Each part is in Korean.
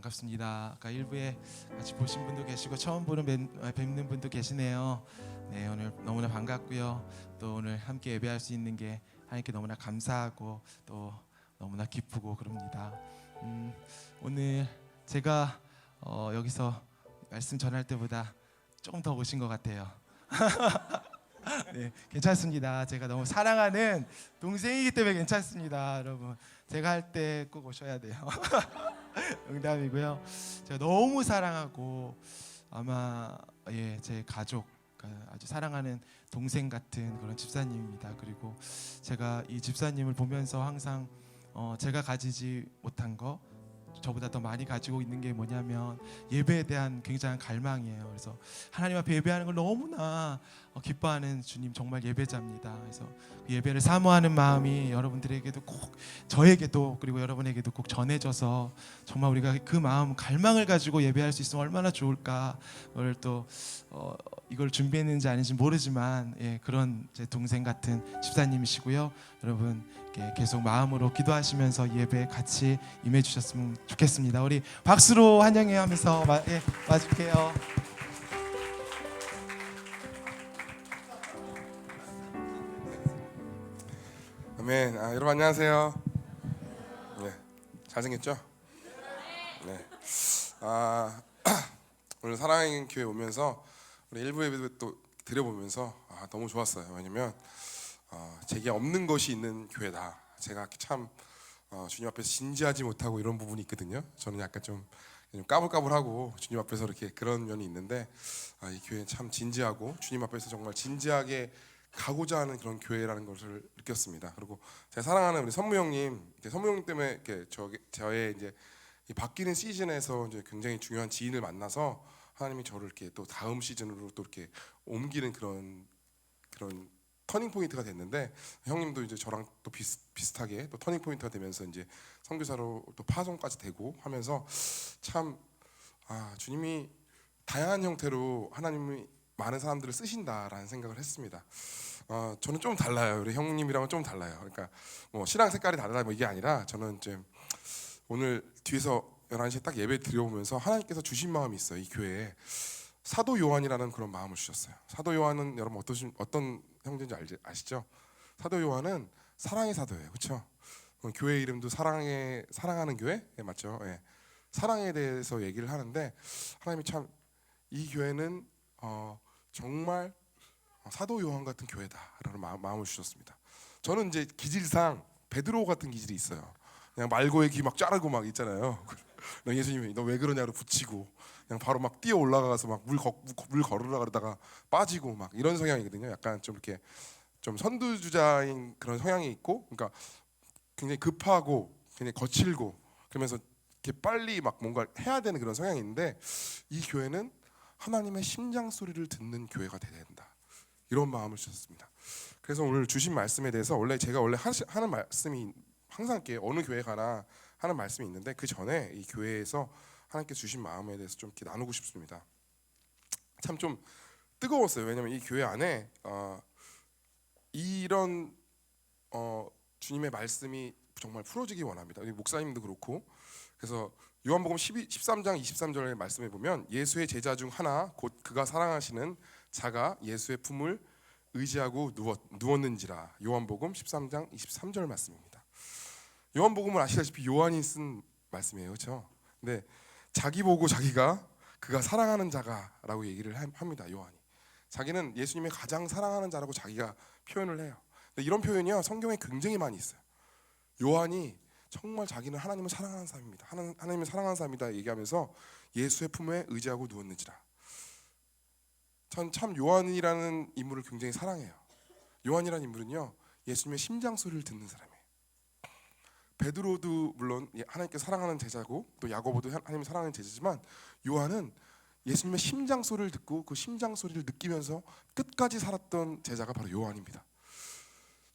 반갑습니다. 아까 일부에 같이 보신 분도 계시고 처음 뵙는 분도 계시네요. 네, 오늘 너무나 반갑고요. 또 오늘 함께 예배할 수 있는 게 하나님께 너무나 감사하고 또 너무나 기쁘고 그럽니다. 오늘 제가 여기서 말씀 전할 때보다 조금 더 오신 것 같아요. 네, 괜찮습니다. 제가 너무 사랑하는 동생이기 때문에 괜찮습니다, 여러분. 제가 할 때 꼭 오셔야 돼요. 농담이고요. 제가 너무 사랑하고 아마 제 가족, 아주 사랑하는 동생 같은 그런 집사님입니다. 그리고 제가 이 집사님을 보면서 항상 제가 가지지 못한 거, 저보다 더 많이 가지고 있는 게 뭐냐면 예배에 대한 굉장한 갈망이에요. 그래서 하나님 앞에 예배하는 걸 너무나 기뻐하는 주님, 정말 예배자입니다. 그래서 그 예배를 사모하는 마음이 여러분들에게도 꼭, 저에게도, 그리고 여러분에게도 꼭 전해져서 정말 우리가 그 마음, 갈망을 가지고 예배할 수 있으면 얼마나 좋을까. 오늘 또 이걸 준비했는지 아닌지 모르지만 그런 제 동생 같은 집사님이시고요. 여러분 계속 마음으로 기도하시면서 예배에 같이 임해 주셨으면 좋겠습니다. 우리 박수로 환영해 하면서 맞을게요. 아멘. 여러분 안녕하세요. 네, 잘생겼죠? 네. 오늘 사랑의 교회 오면서 우리 일부 예배도 또 드려보면서 너무 좋았어요. 왜냐면 제게 없는 것이 있는 교회다. 제가 참 주님 앞에서 진지하지 못하고 이런 부분이 있거든요. 저는 약간 좀 까불까불하고 주님 앞에서 이렇게 그런 면이 있는데 이 교회 참 진지하고 주님 앞에서 정말 진지하게 가고자 하는 그런 교회라는 것을 느꼈습니다. 그리고 제가 사랑하는 우리 선무 형님 때문에 이렇게 저의 이제 이 바뀌는 시즌에서 이제 굉장히 중요한 지인을 만나서 하나님이 저를 이렇게 또 다음 시즌으로 또 이렇게 옮기는 그런 터닝 포인트가 됐는데, 형님도 이제 저랑 또 비슷하게 또 터닝 포인트가 되면서 이제 선교사로 또 파송까지 되고 하면서 참 주님이 다양한 형태로 하나님이 많은 사람들을 쓰신다라는 생각을 했습니다. 저는 좀 달라요. 우리 형님이랑은 좀 달라요. 그러니까 뭐 신앙 색깔이 다르다 뭐 이게 아니라, 저는 이제 오늘 뒤에서 11시에 딱 예배 드려보면서 하나님께서 주신 마음이 있어요. 이 교회에 사도 요한이라는 그런 마음을 주셨어요. 사도 요한은 여러분 어떤 형제인지 아시죠? 사도 요한은 사랑의 사도예요. 그렇죠? 교회 이름도 사랑하는 교회? 네, 맞죠? 네. 사랑에 대해서 얘기를 하는데, 하나님이 참 이 교회는 정말 사도 요한 같은 교회다라는 마음을 주셨습니다. 저는 이제 기질상 베드로 같은 기질이 있어요. 그냥 말고의 귀 막 자르고 막 있잖아요. 예수님이 너 왜 그러냐고 붙이고 그냥 바로 막 뛰어 올라가서 막 물 걸으라 그러다가 빠지고 막 이런 성향이거든요. 약간 좀 이렇게 좀 선두주자인 그런 성향이 있고, 그러니까 굉장히 급하고 굉장히 거칠고 그러면서 이렇게 빨리 막 뭔가 해야 되는 그런 성향이 있는데, 이 교회는 하나님의 심장 소리를 듣는 교회가 되어야 된다, 이런 마음을 주셨습니다. 그래서 오늘 주신 말씀에 대해서 제가 원래 하는 말씀이 항상 이렇게 어느 교회 가나 하는 말씀이 있는데, 그 전에 이 교회에서 하나님께 주신 마음에 대해서 좀 이렇게 나누고 싶습니다. 참 좀 뜨거웠어요. 왜냐하면 이 교회 안에 이런 주님의 말씀이 정말 풀어지기 원합니다. 목사님도 그렇고. 그래서 요한복음 13장 23절의 말씀에 보면 예수의 제자 중 하나 곧 그가 사랑하시는 자가 예수의 품을 의지하고 누웠는지라. 요한복음 13장 23절 말씀입니다. 요한복음은 아시다시피 요한이 쓴 말씀이에요. 그렇죠? 근데 자기 보고 그가 사랑하는 자가라고 얘기를 합니다. 요한이 자기는 예수님의 가장 사랑하는 자라고 자기가 표현을 해요. 근데 이런 표현이요 성경에 굉장히 많이 있어요. 요한이 정말 자기는 하나님을 사랑하는 사람입니다. 하나님을 사랑하는 사람이다 얘기하면서 예수의 품에 의지하고 누웠는지라. 전 참 요한이라는 인물을 굉장히 사랑해요. 요한이라는 인물은요 예수님의 심장 소리를 듣는 사람이에요. 베드로도 물론 하나님께 사랑하는 제자고, 또 야고보도 하나님을 사랑하는 제자지만, 요한은 예수님의 심장 소리를 듣고 그 심장 소리를 느끼면서 끝까지 살았던 제자가 바로 요한입니다.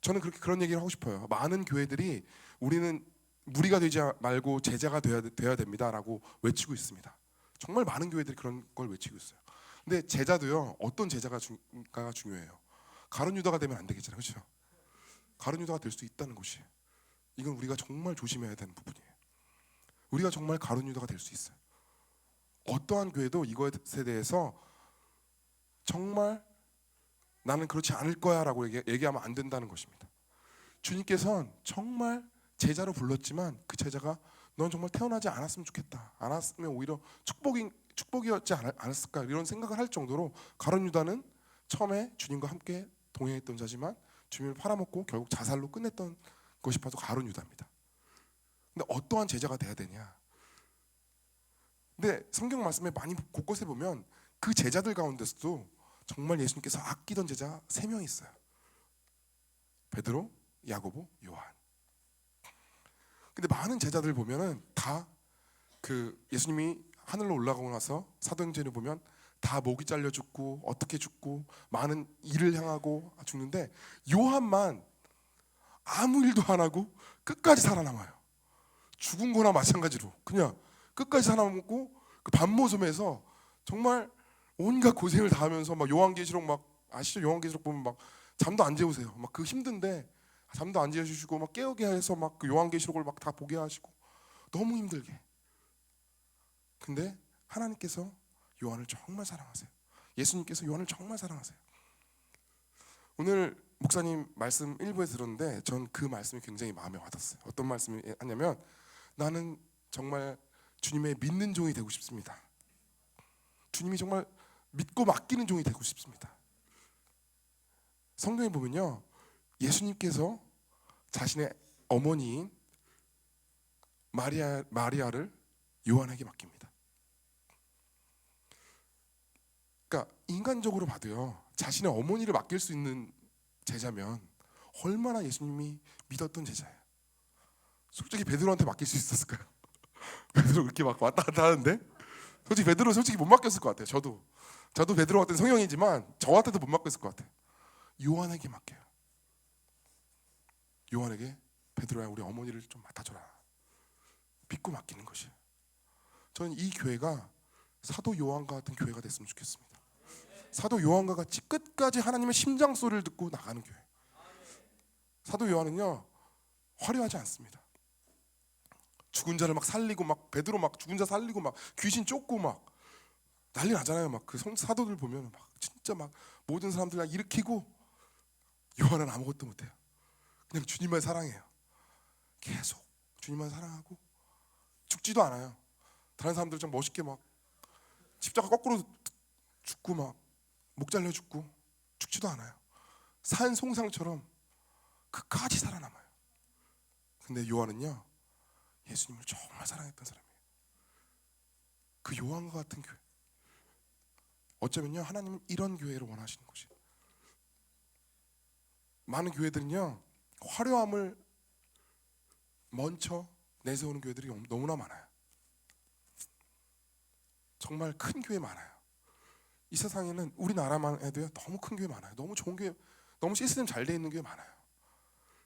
저는 그런 얘기를 하고 싶어요. 많은 교회들이 우리는 무리가 되지 말고 제자가 돼야 됩니다라고 외치고 있습니다. 정말 많은 교회들이 그런 걸 외치고 있어요. 근데 제자도요 어떤 제자가 중요해요. 가룟 유다가 되면 안 되겠잖아요. 그렇죠? 가룟 유다가 될 수 있다는 것이, 이건 우리가 정말 조심해야 되는 부분이에요. 우리가 정말 가룟 유다가 될 수 있어요. 어떠한 교회도 이것에 대해서 정말 나는 그렇지 않을 거야라고 얘기하면 안 된다는 것입니다. 주님께서는 정말 제자로 불렀지만 그 제자가 넌 정말 태어나지 않았으면 좋겠다. 않았으면 오히려 축복이었지 않았을까 이런 생각을 할 정도로 가룟 유다는 처음에 주님과 함께 동행했던 자지만 주님을 팔아먹고 결국 자살로 끝냈던 것이 바로 가룟 유다입니다. 근데 어떠한 제자가 돼야 되냐? 근데 성경 말씀에 많이 곳곳에 보면 그 제자들 가운데서도 정말 예수님께서 아끼던 제자 3명 있어요. 베드로, 야고보, 요한. 근데 많은 제자들 보면은 다 그 예수님이 하늘로 올라가고 나서 사도행전을 보면 다 목이 잘려 죽고 어떻게 죽고 많은 일을 향하고 죽는데 요한만 아무 일도 안 하고 끝까지 살아남아요. 죽은 거나 마찬가지로 그냥 끝까지 살아남고 그 반모섬에서 정말 온갖 고생을 다 하면서 막 요한계시록 막 아시죠? 요한계시록 보면 막 잠도 안 재우세요. 막 그 힘든데 잠도 안 재우시고 막 깨우게 해서 막 그 요한계시록을 막 다 보게 하시고 너무 힘들게. 근데 하나님께서 요한을 정말 사랑하세요. 예수님께서 요한을 정말 사랑하세요. 오늘 목사님 말씀 일부에 들었는데 전 그 말씀이 굉장히 마음에 와닿았어요. 어떤 말씀이 하냐면 나는 정말 주님의 믿는 종이 되고 싶습니다. 주님이 정말 믿고 맡기는 종이 되고 싶습니다. 성경에 보면요, 예수님께서 자신의 어머니인 마리아를 요한에게 맡깁니다. 그러니까 인간적으로 봐도요, 자신의 어머니를 맡길 수 있는 제자면 얼마나 예수님이 믿었던 제자예요. 솔직히 베드로한테 맡길 수 있었을까요? 베드로 그렇게 막 왔다 갔다 하는데 솔직히 베드로 못 맡겼을 것 같아요. 저도 베드로 같은 성형이지만 저한테도 못 맡겼을 것 같아요. 요한에게 맡겨요. 요한에게 베드로야 우리 어머니를 좀 맡아줘라. 믿고 맡기는 것이에요. 저는 이 교회가 사도 요한과 같은 교회가 됐으면 좋겠습니다. 사도 요한과 같이 끝까지 하나님의 심장 소리를 듣고 나가는 교회. 사도 요한은요 화려하지 않습니다. 죽은 자를 막 살리고 막 베드로 막 죽은 자 살리고 막 귀신 쫓고 막 난리 나잖아요. 막 그 사도들 보면 막 진짜 막 모든 사람들 다 일으키고 요한은 아무것도 못해요. 그냥 주님만 사랑해요. 계속 주님만 사랑하고 죽지도 않아요. 다른 사람들 좀 멋있게 막 십자가 거꾸로 죽고 막 목 잘려 죽고 죽지도 않아요. 산 송상처럼 끝까지 살아남아요. 근데 요한은요 예수님을 정말 사랑했던 사람이에요. 그 요한과 같은 교회. 어쩌면요 하나님은 이런 교회를 원하시는 것이에요. 많은 교회들은요 화려함을 먼저 내세우는 교회들이 너무나 많아요. 정말 큰 교회 많아요. 이 세상에는 우리나라만 해도요 너무 큰 교회 많아요. 너무 좋은 교회, 너무 시스템 잘 돼 있는 교회 많아요.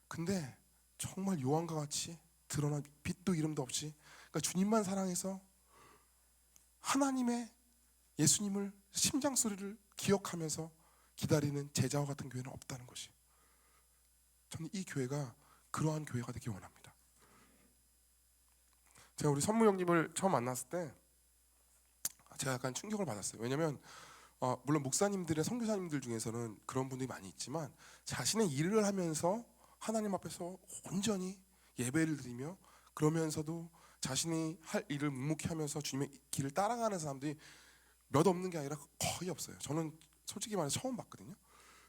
근데 정말 요한과 같이 드러난 빛도 이름도 없이 그러니까 주님만 사랑해서 하나님의 예수님을 심장 소리를 기억하면서 기다리는 제자와 같은 교회는 없다는 것이. 저는 이 교회가 그러한 교회가 되기 원합니다. 제가 우리 선무 형님을 처음 만났을 때 제가 약간 충격을 받았어요. 왜냐하면 물론 목사님들의 선교사님들 중에서는 그런 분들이 많이 있지만 자신의 일을 하면서 하나님 앞에서 온전히 예배를 드리며 그러면서도 자신이 할 일을 묵묵히 하면서 주님의 길을 따라가는 사람들이 몇 없는 게 아니라 거의 없어요. 저는 솔직히 말해서 처음 봤거든요.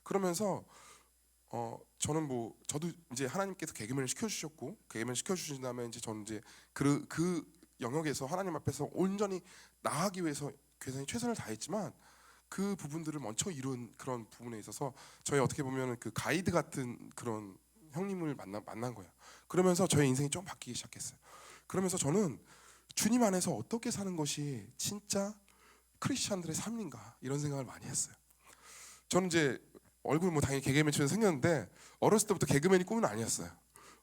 그러면서 저는 저도 이제 하나님께서 개그맨을 시켜주셨고 개그맨 시켜주신 다음에 이제 저는 이제 그 영역에서 하나님 앞에서 온전히 나아가기 위해서 굉장히 최선을 다했지만 그 부분들을 먼저 이룬 그런 부분에 있어서 저희 어떻게 보면 그 가이드 같은 그런 형님을 만난 거예요. 그러면서 저의 인생이 좀 바뀌기 시작했어요. 그러면서 저는 주님 안에서 어떻게 사는 것이 진짜 크리스찬들의 삶인가 이런 생각을 많이 했어요. 저는 이제 얼굴 당연히 개그맨처럼 생겼는데 어렸을 때부터 개그맨이 꿈은 아니었어요.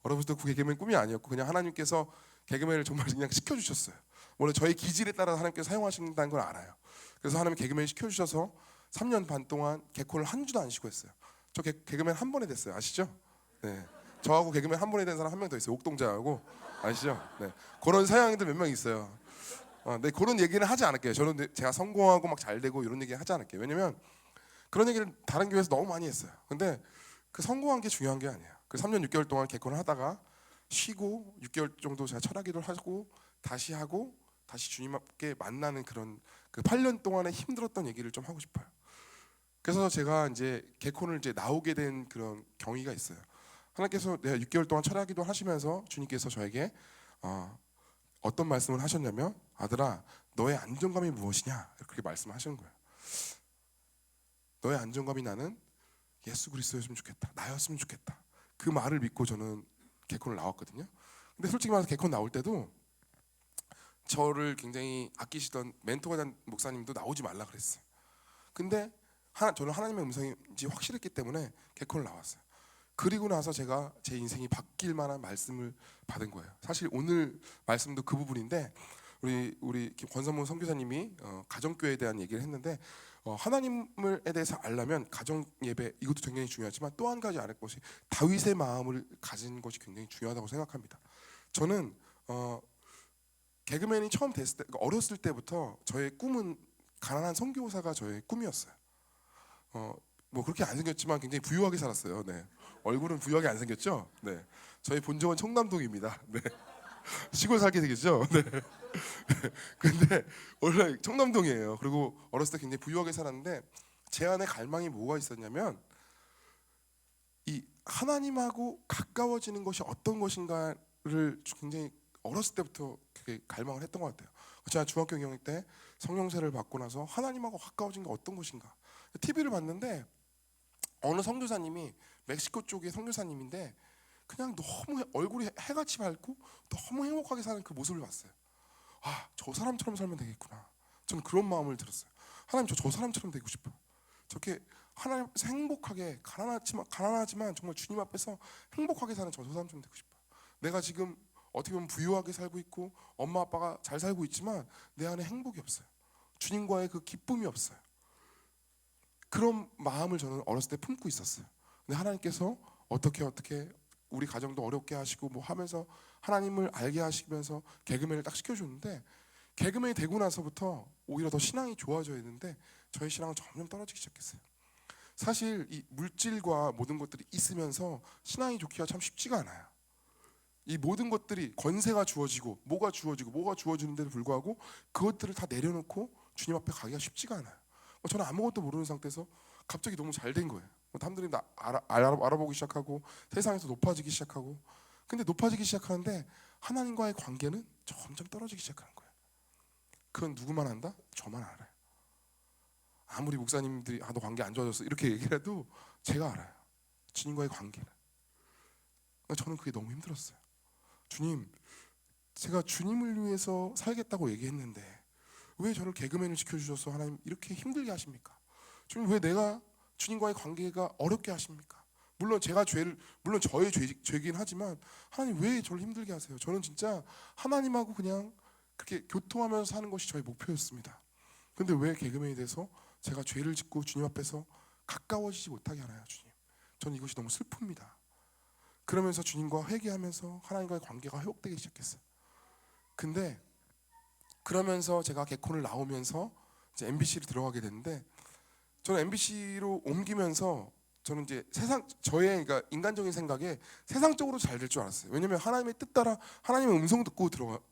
어렸을 때부터 개그맨 꿈이 아니었고 그냥 하나님께서 개그맨을 정말 그냥 시켜주셨어요. 원래 저희 기질에 따라 하나님께서 사용하신다는 걸 알아요. 그래서 하나님 개그맨 시켜주셔서 3년 반 동안 개콘을 한 주도 안 쉬고 했어요. 저 개그맨 한 번에 됐어요. 아시죠? 네. 저하고 개그맨 한 번에 된 사람 한 명 더 있어요. 옥동자하고 아시죠? 네. 그런 사양이들 몇 명 있어요. 네, 그런 얘기는 하지 않을게요. 저는 제가 성공하고 막 잘 되고 이런 얘기 하지 않을게요. 왜냐면 그런 얘기를 다른 교회에서 너무 많이 했어요. 근데 그 성공한 게 중요한 게 아니에요. 그 3년 6개월 동안 개콘을 하다가 쉬고 6개월 정도 제가 철학기도를 하고 다시 하고 다시 주님께 만나는 그런 그 8년 동안에 힘들었던 얘기를 좀 하고 싶어요. 그래서 제가 이제 개콘을 이제 나오게 된 그런 경위가 있어요. 하나님께서 내가 6개월 동안 철학기도 하시면서 주님께서 저에게 어떤 말씀을 하셨냐면, 아들아, 너의 안정감이 무엇이냐? 그렇게 말씀하시는 거예요. 너의 안정감이 나는 예수 그리스도였으면 좋겠다. 나였으면 좋겠다. 그 말을 믿고 저는 개콘을 나왔거든요. 근데 솔직히 말해서 개콘 나올 때도 저를 굉장히 아끼시던 멘토가 된 목사님도 나오지 말라 그랬어요. 근데 저는 하나님의 음성인지 확실했기 때문에 개콘을 나왔어요. 그리고 나서 제가 제 인생이 바뀔 만한 말씀을 받은 거예요. 사실 오늘 말씀도 그 부분인데 우리 권선모 선교사님이 가정교회에 대한 얘기를 했는데 하나님에 대해서 알려면 가정 예배 이것도 굉장히 중요하지만 또 한 가지 알 것이 다윗의 마음을 가진 것이 굉장히 중요하다고 생각합니다. 저는 개그맨이 처음 됐을 때, 그러니까 어렸을 때부터 저의 꿈은 가난한 선교사가 저의 꿈이었어요. 뭐 그렇게 안 생겼지만 굉장히 부유하게 살았어요. 네. 얼굴은 부유하게 안 생겼죠. 네. 저희 본적은 청남동입니다. 네. 시골 살게 되겠죠. 네. 근데 원래 청남동이에요. 그리고 어렸을 때 굉장히 부유하게 살았는데 제 안에 갈망이 뭐가 있었냐면 이 하나님하고 가까워지는 것이 어떤 것인가를 굉장히 어렸을 때부터 그게 갈망을 했던 것 같아요. 제가 중학교 2학년 때 성령세를 받고 나서 하나님하고 가까워진 게 어떤 것인가. TV를 봤는데 어느 선교사님이 멕시코 쪽의 선교사님인데 그냥 너무 얼굴이 해같이 밝고 너무 행복하게 사는 그 모습을 봤어요. 저 사람처럼 살면 되겠구나. 저는 그런 마음을 들었어요. 하나님 저 사람처럼 되고 싶어요. 저렇게 하나님께서 행복하게 가난하지만 정말 주님 앞에서 행복하게 사는 저 사람처럼 되고 싶어요. 내가 지금 어떻게 보면 부유하게 살고 있고 엄마 아빠가 잘 살고 있지만 내 안에 행복이 없어요. 주님과의 그 기쁨이 없어요. 그런 마음을 저는 어렸을 때 품고 있었어요. 근데 하나님께서 어떻게 우리 가정도 어렵게 하시고 뭐 하면서 하나님을 알게 하시면서 개그맨을 딱 시켜줬는데 개그맨이 되고 나서부터 오히려 더 신앙이 좋아져야 했는데 저의 신앙은 점점 떨어지기 시작했어요. 사실 이 물질과 모든 것들이 있으면서 신앙이 좋기가 참 쉽지가 않아요. 이 모든 것들이 권세가 주어지고 뭐가 주어지는데도 불구하고 그것들을 다 내려놓고 주님 앞에 가기가 쉽지가 않아요. 저는 아무것도 모르는 상태에서 갑자기 너무 잘 된 거예요. 사람들이 나 알아보기 시작하고 세상에서 높아지기 시작하고 근데 높아지기 시작하는데 하나님과의 관계는 점점 떨어지기 시작하는 거예요. 그건 누구만 안다? 저만 알아요. 아무리 목사님들이 너 관계 안 좋아졌어 이렇게 얘기해도 제가 알아요. 주님과의 관계는. 저는 그게 너무 힘들었어요. 주님, 제가 주님을 위해서 살겠다고 얘기했는데 왜 저를 개그맨을 시켜주셔서 하나님 이렇게 힘들게 하십니까? 주님 왜 내가 주님과의 관계가 어렵게 하십니까? 물론 저의 죄긴 하지만 하나님 왜 저를 힘들게 하세요? 저는 진짜 하나님하고 그냥 그렇게 교통하면서 사는 것이 저의 목표였습니다. 근데 왜 개그맨이 돼서 제가 죄를 짓고 주님 앞에서 가까워지지 못하게 하나요, 주님? 저는 이것이 너무 슬픕니다. 그러면서 주님과 회개하면서 하나님과의 관계가 회복되기 시작했어요. 근데 그러면서 제가 개콘을 나오면서 이제 MBC로 들어가게 됐는데 저는 MBC로 옮기면서 저는 이제 그러니까 인간적인 생각에 세상적으로 잘 될 줄 알았어요. 왜냐면 하나님의 뜻 따라 하나님의 음성 듣고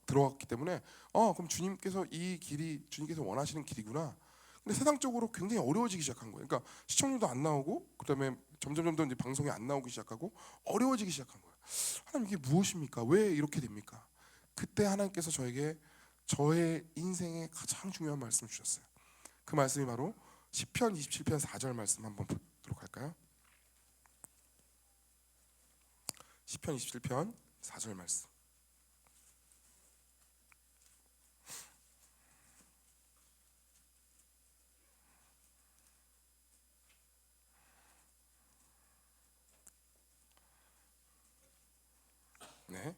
들어갔기 때문에 그럼 주님께서 이 길이 주님께서 원하시는 길이구나. 근데 세상적으로 굉장히 어려워지기 시작한 거예요. 그러니까 시청률도 안 나오고 그다음에 점점 이제 방송이 안 나오기 시작하고 어려워지기 시작한 거예요. 하나님 이게 무엇입니까? 왜 이렇게 됩니까? 그때 하나님께서 저에게 저의 인생의 가장 중요한 말씀을 주셨어요. 그 말씀이 바로 시편 27편 4절 말씀 한번 보도록 할까요? 시편 27편 4절 말씀. 네,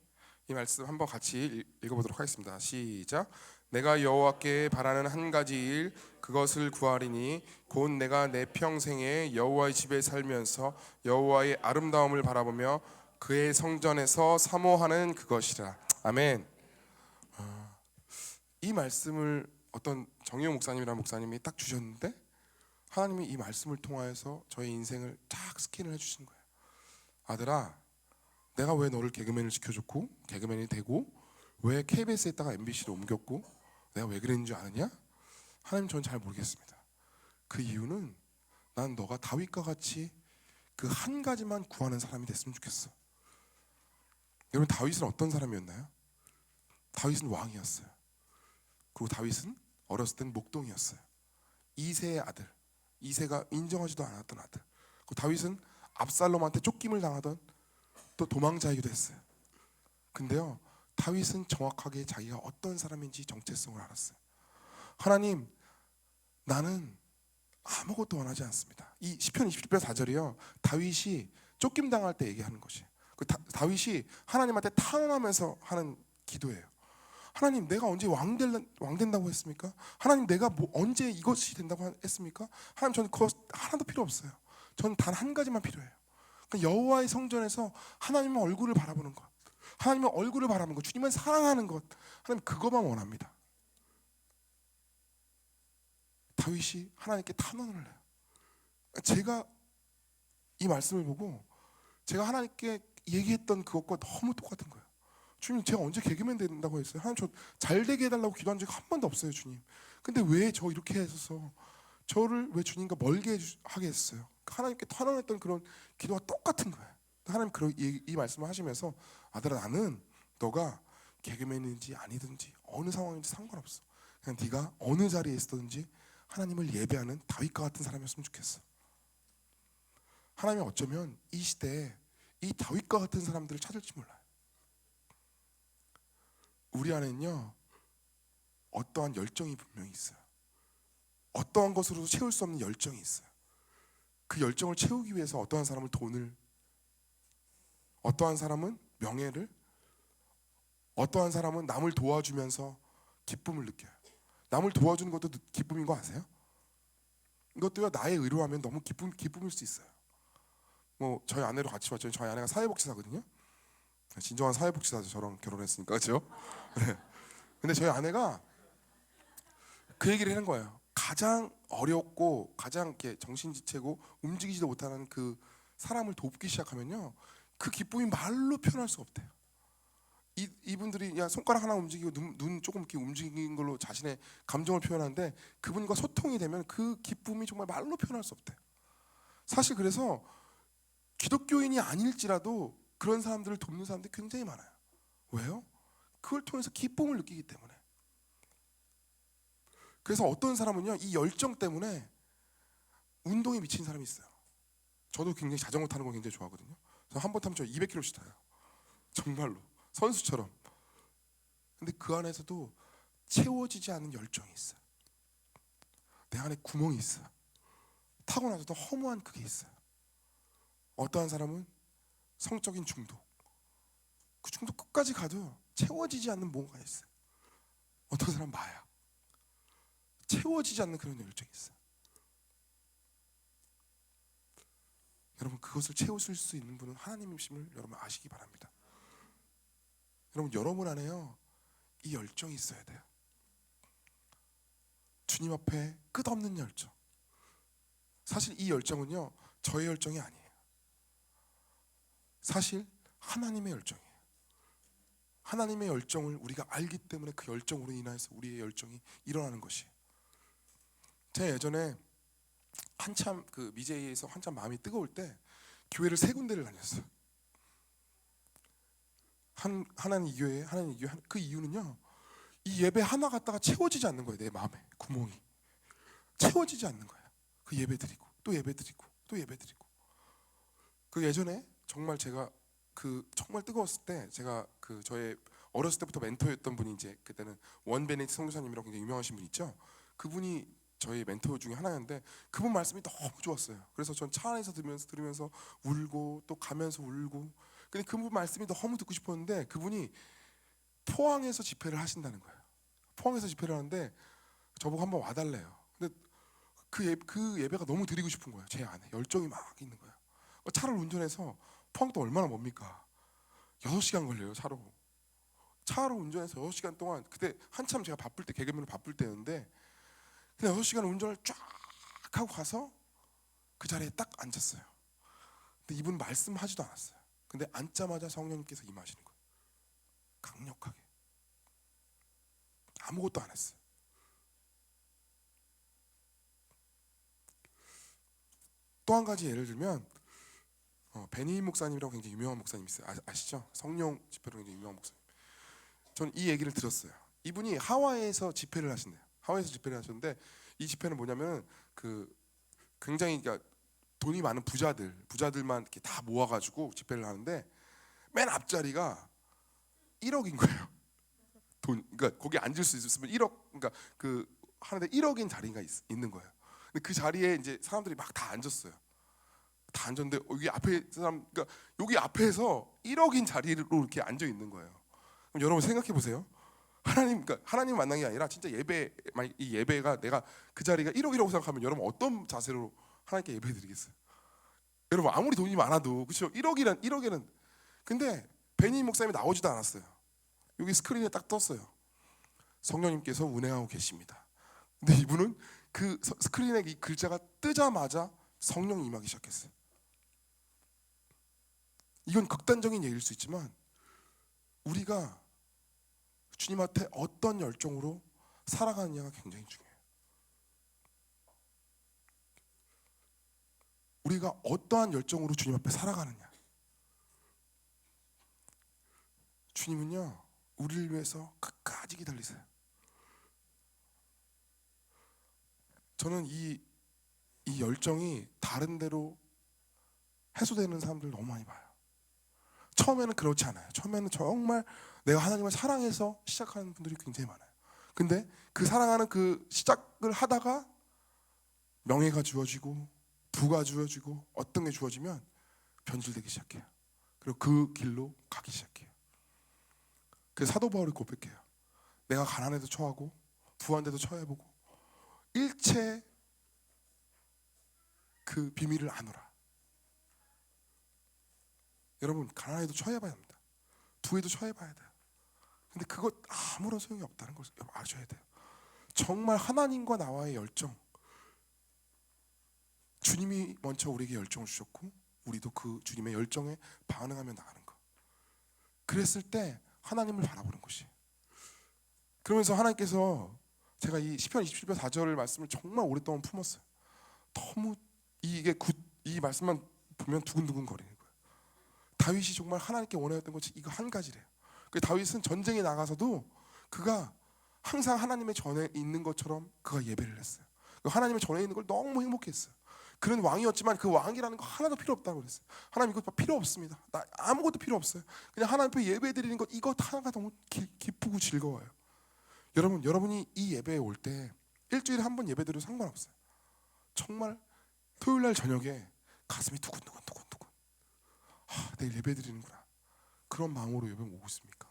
이 말씀 한번 같이 읽어보도록 하겠습니다. 시작. 내가 여호와께 바라는 한 가지 일 그것을 구하리니 곧 내가 내 평생에 여호와의 집에 살면서 여호와의 아름다움을 바라보며 그의 성전에서 사모하는 그것이라. 아멘. 이 말씀을 어떤 정의용 목사님이라는 목사님이 딱 주셨는데 하나님이 이 말씀을 통하여서 저의 인생을 쫙 스캔을 해주신 거예요. 아들아, 내가 왜 너를 개그맨을 시켜줬고 개그맨이 되고 왜 KBS에다가 MBC로 옮겼고 내가 왜 그랬는 줄 아느냐? 하나님, 저는 잘 모르겠습니다. 그 이유는 난 너가 다윗과 같이 그 한 가지만 구하는 사람이 됐으면 좋겠어. 여러분, 다윗은 어떤 사람이었나요? 다윗은 왕이었어요. 그리고 다윗은 어렸을 땐 목동이었어요. 이새의 아들, 이새가 인정하지도 않았던 아들. 그리고 다윗은 압살롬한테 쫓김을 당하던 또 도망자이기도 했어요. 근데요, 다윗은 정확하게 자기가 어떤 사람인지 정체성을 알았어요. 하나님, 나는 아무것도 원하지 않습니다. 이 시편 27편 4절이요, 다윗이 쫓김 당할 때 얘기하는 것이에요. 다윗이 하나님한테 탄원하면서 하는 기도예요. 하나님, 내가 언제 왕 된다고 했습니까? 하나님, 내가 언제 이것이 된다고 했습니까? 하나님, 저는 그것 하나도 필요 없어요. 저는 단 한 가지만 필요해요. 그러니까 여호와의 성전에서 하나님의 얼굴을 바라보는 것, 하나님의 얼굴을 바라보는 것, 주님을 사랑하는 것, 하나님 그것만 원합니다. 다윗이 하나님께 탄원을 해요. 제가 이 말씀을 보고 제가 하나님께 얘기했던 그것과 너무 똑같은 거예요. 주님, 제가 언제 개그맨 된다고 했어요? 하나님, 저 잘 되게 해달라고 기도한 적이 한 번도 없어요, 주님. 근데 왜 저 이렇게 해서 저를 왜 주님과 멀게 하게 했어요? 하나님께 탄원했던 그런 기도와 똑같은 거예요. 하나님 이 말씀을 하시면서 아들아, 나는 너가 개그맨인지 아니든지 어느 상황인지 상관없어. 그냥 네가 어느 자리에 있었든지 하나님을 예배하는 다윗과 같은 사람이었으면 좋겠어. 하나님이 어쩌면 이 시대에 이 다윗과 같은 사람들을 찾을지 몰라요. 우리 안에는요, 어떠한 열정이 분명히 있어요. 어떠한 것으로도 채울 수 없는 열정이 있어요. 그 열정을 채우기 위해서 어떠한 사람은 돈을, 어떠한 사람은 명예를, 어떠한 사람은 남을 도와주면서 기쁨을 느껴요. 남을 도와주는 것도 기쁨인 거 아세요? 이것도요, 나의 의로하면 너무 기쁨일 수 있어요. 뭐 저희 아내로 같이 왔죠. 저희 아내가 사회복지사거든요. 진정한 사회복지사죠. 저랑 결혼했으니까, 그렇죠? 네. 근데 저희 아내가 그 얘기를 하는 거예요. 가장 어렵고 가장 이렇게 정신지체고 움직이지도 못하는 그 사람을 돕기 시작하면요, 그 기쁨이 말로 표현할 수 없대요. 이분들이 야 손가락 하나 움직이고 눈 조금 이렇게 움직이는 걸로 자신의 감정을 표현하는데 그분과 소통이 되면 그 기쁨이 정말 말로 표현할 수 없대요. 사실 그래서 기독교인이 아닐지라도 그런 사람들을 돕는 사람들이 굉장히 많아요. 왜요? 그걸 통해서 기쁨을 느끼기 때문에. 그래서 어떤 사람은요, 이 열정 때문에 운동에 미친 사람이 있어요. 저도 굉장히 자전거 타는 거 굉장히 좋아하거든요. 한 번 타면 저 200km씩 타요. 정말로 선수처럼. 근데 그 안에서도 채워지지 않는 열정이 있어요. 내 안에 구멍이 있어요. 타고 나서도 허무한 그게 있어요. 어떠한 사람은 성적인 중독, 그 중독 끝까지 가도 채워지지 않는 뭔가 있어요. 어떤 사람은 마약, 채워지지 않는 그런 열정이 있어요. 여러분, 그것을 채우실 수 있는 분은 하나님이심을 여러분 아시기 바랍니다. 여러분 안에요, 이 열정이 있어야 돼요. 주님 앞에 끝없는 열정. 사실 이 열정은요, 저의 열정이 아니에요. 사실 하나님의 열정이에요. 하나님의 열정을 우리가 알기 때문에 그 열정으로 인해서 우리의 열정이 일어나는 것이에요. 제가 예전에 한참 그 미제이에서 한참 마음이 뜨거울 때 교회를 3군데를 다녔어요. 하나님 교회, 그 이유는요, 이 예배 하나 갔다가 채워지지 않는 거예요. 내 마음에 구멍이 채워지지 않는 거예요. 그 예배 드리고 또 예배 드리고 또 예배 드리고. 그 예전에 정말 제가 그 정말 뜨거웠을 때 제가 그 저의 어렸을 때부터 멘토였던 분이 이제 그때는 원베네디 선교사님이라고 굉장히 유명하신 분 있죠. 그분이 저희 멘토 중에 하나였는데 그분 말씀이 너무 좋았어요. 그래서 전 차 안에서 들으면서 울고 또 가면서 울고. 근데 그분 말씀이 너무 듣고 싶었는데 그분이 포항에서 집회를 하신다는 거예요. 포항에서 집회를 하는데 저보고 한번 와달래요. 근데 그 예배가 너무 드리고 싶은 거예요. 제 안에 열정이 막 있는 거예요. 차를 운전해서 포항도 얼마나 멉니까? 6시간 걸려요, 차로. 차로 운전해서 6시간 동안, 그때 한참 제가 바쁠 때, 개그맨으로 바쁠 때였는데 그냥 6시간 운전을 쫙 하고 가서 그 자리에 딱 앉았어요. 근데 이분 말씀하지도 않았어요. 근데 앉자마자 성령님께서 임하시는 거예요. 강력하게. 아무것도 안 했어요. 또 한 가지 예를 들면 베니 목사님이라고 굉장히 유명한 목사님 있어요. 아시죠? 성령 집회로 굉장히 유명한 목사님. 저는 이 얘기를 들었어요. 이분이 하와이에서 집회를 하신대요. 하와이에서 집회를 하셨는데 이 집회는 뭐냐면 그 굉장히 그러니까 돈이 많은 부자들만 이렇게 다 모아가지고 집회를 하는데 맨 앞자리가 1억인 거예요. 그러니까 거기 앉을 수 있으면 1억, 그러니까 그 하는데 1억인 자리가 있는 거예요. 근데 그 자리에 이제 사람들이 막 다 앉았어요. 다 앉았는데 여기 앞에 사람, 그러니까 여기 앞에서 1억인 자리로 이렇게 앉아 있는 거예요. 그럼 여러분 생각해 보세요. 그러니까 하나님 만난 게 아니라 진짜 예배, 만약 이 예배가 내가 그 자리가 1억이라고 생각하면 여러분 어떤 자세로 하나님께 예배 드리겠어요? 여러분 아무리 돈이 많아도 그렇죠? 1억에는 근데 베니 목사님이 나오지도 않았어요. 여기 스크린에 딱 떴어요. 성령님께서 운행하고 계십니다. 근데 이분은 그 스크린에 이 글자가 뜨자마자 성령이 임하기 시작했어요. 이건 극단적인 얘기일 수 있지만 우리가 주님한테 어떤 열정으로 살아가느냐가 굉장히 중요해요. 우리가 어떠한 열정으로 주님 앞에 살아가느냐. 주님은요 우리를 위해서 끝까지 기다리세요. 저는 이 열정이 다른 데로 해소되는 사람들 너무 많이 봐요. 처음에는 그렇지 않아요. 처음에는 정말 내가 하나님을 사랑해서 시작하는 분들이 굉장히 많아요. 근데 그 사랑하는 그 시작을 하다가 명예가 주어지고 부가 주어지고 어떤 게 주어지면 변질되기 시작해요. 그리고 그 길로 가기 시작해요. 그래서 사도 바울이 고백해요. 내가 가난해도 처하고 부한데도 처해보고 일체 그 비밀을 아노라. 여러분 가난해도 처해봐야 합니다. 부에도 처해봐야 돼요. 근데 그것 아무런 소용이 없다는 걸 아셔야 돼요. 정말 하나님과 나와의 열정, 주님이 먼저 우리에게 열정을 주셨고 우리도 그 주님의 열정에 반응하며 나가는 것. 그랬을 때 하나님을 바라보는 것이. 그러면서 하나님께서 제가 이 시편 27편 4절 말씀을 정말 오랫동안 품었어요. 너무 이 말씀만 보면 두근두근 거리는 거예요. 다윗이 정말 하나님께 원하였던 것이 이거 한 가지래요. 그 다윗은 전쟁에 나가서도 그가 항상 하나님의 전에 있는 것처럼 그가 예배를 했어요. 하나님의 전에 있는 걸 너무 행복했어요. 그런 왕이었지만 그 왕이라는 거 하나도 필요 없다고 그랬어요. 하나님 이거 필요 없습니다. 나 아무것도 필요 없어요. 그냥 하나님 앞에 예배 드리는 것 이거 하나가 너무 기쁘고 즐거워요. 여러분이 이 예배에 올 때 일주일에 한 번 예배 드려도 상관없어요. 정말 토요일 날 저녁에 가슴이 두근두근 내일 예배 드리는구나. 그런 마음으로 예배 오고 있습니까?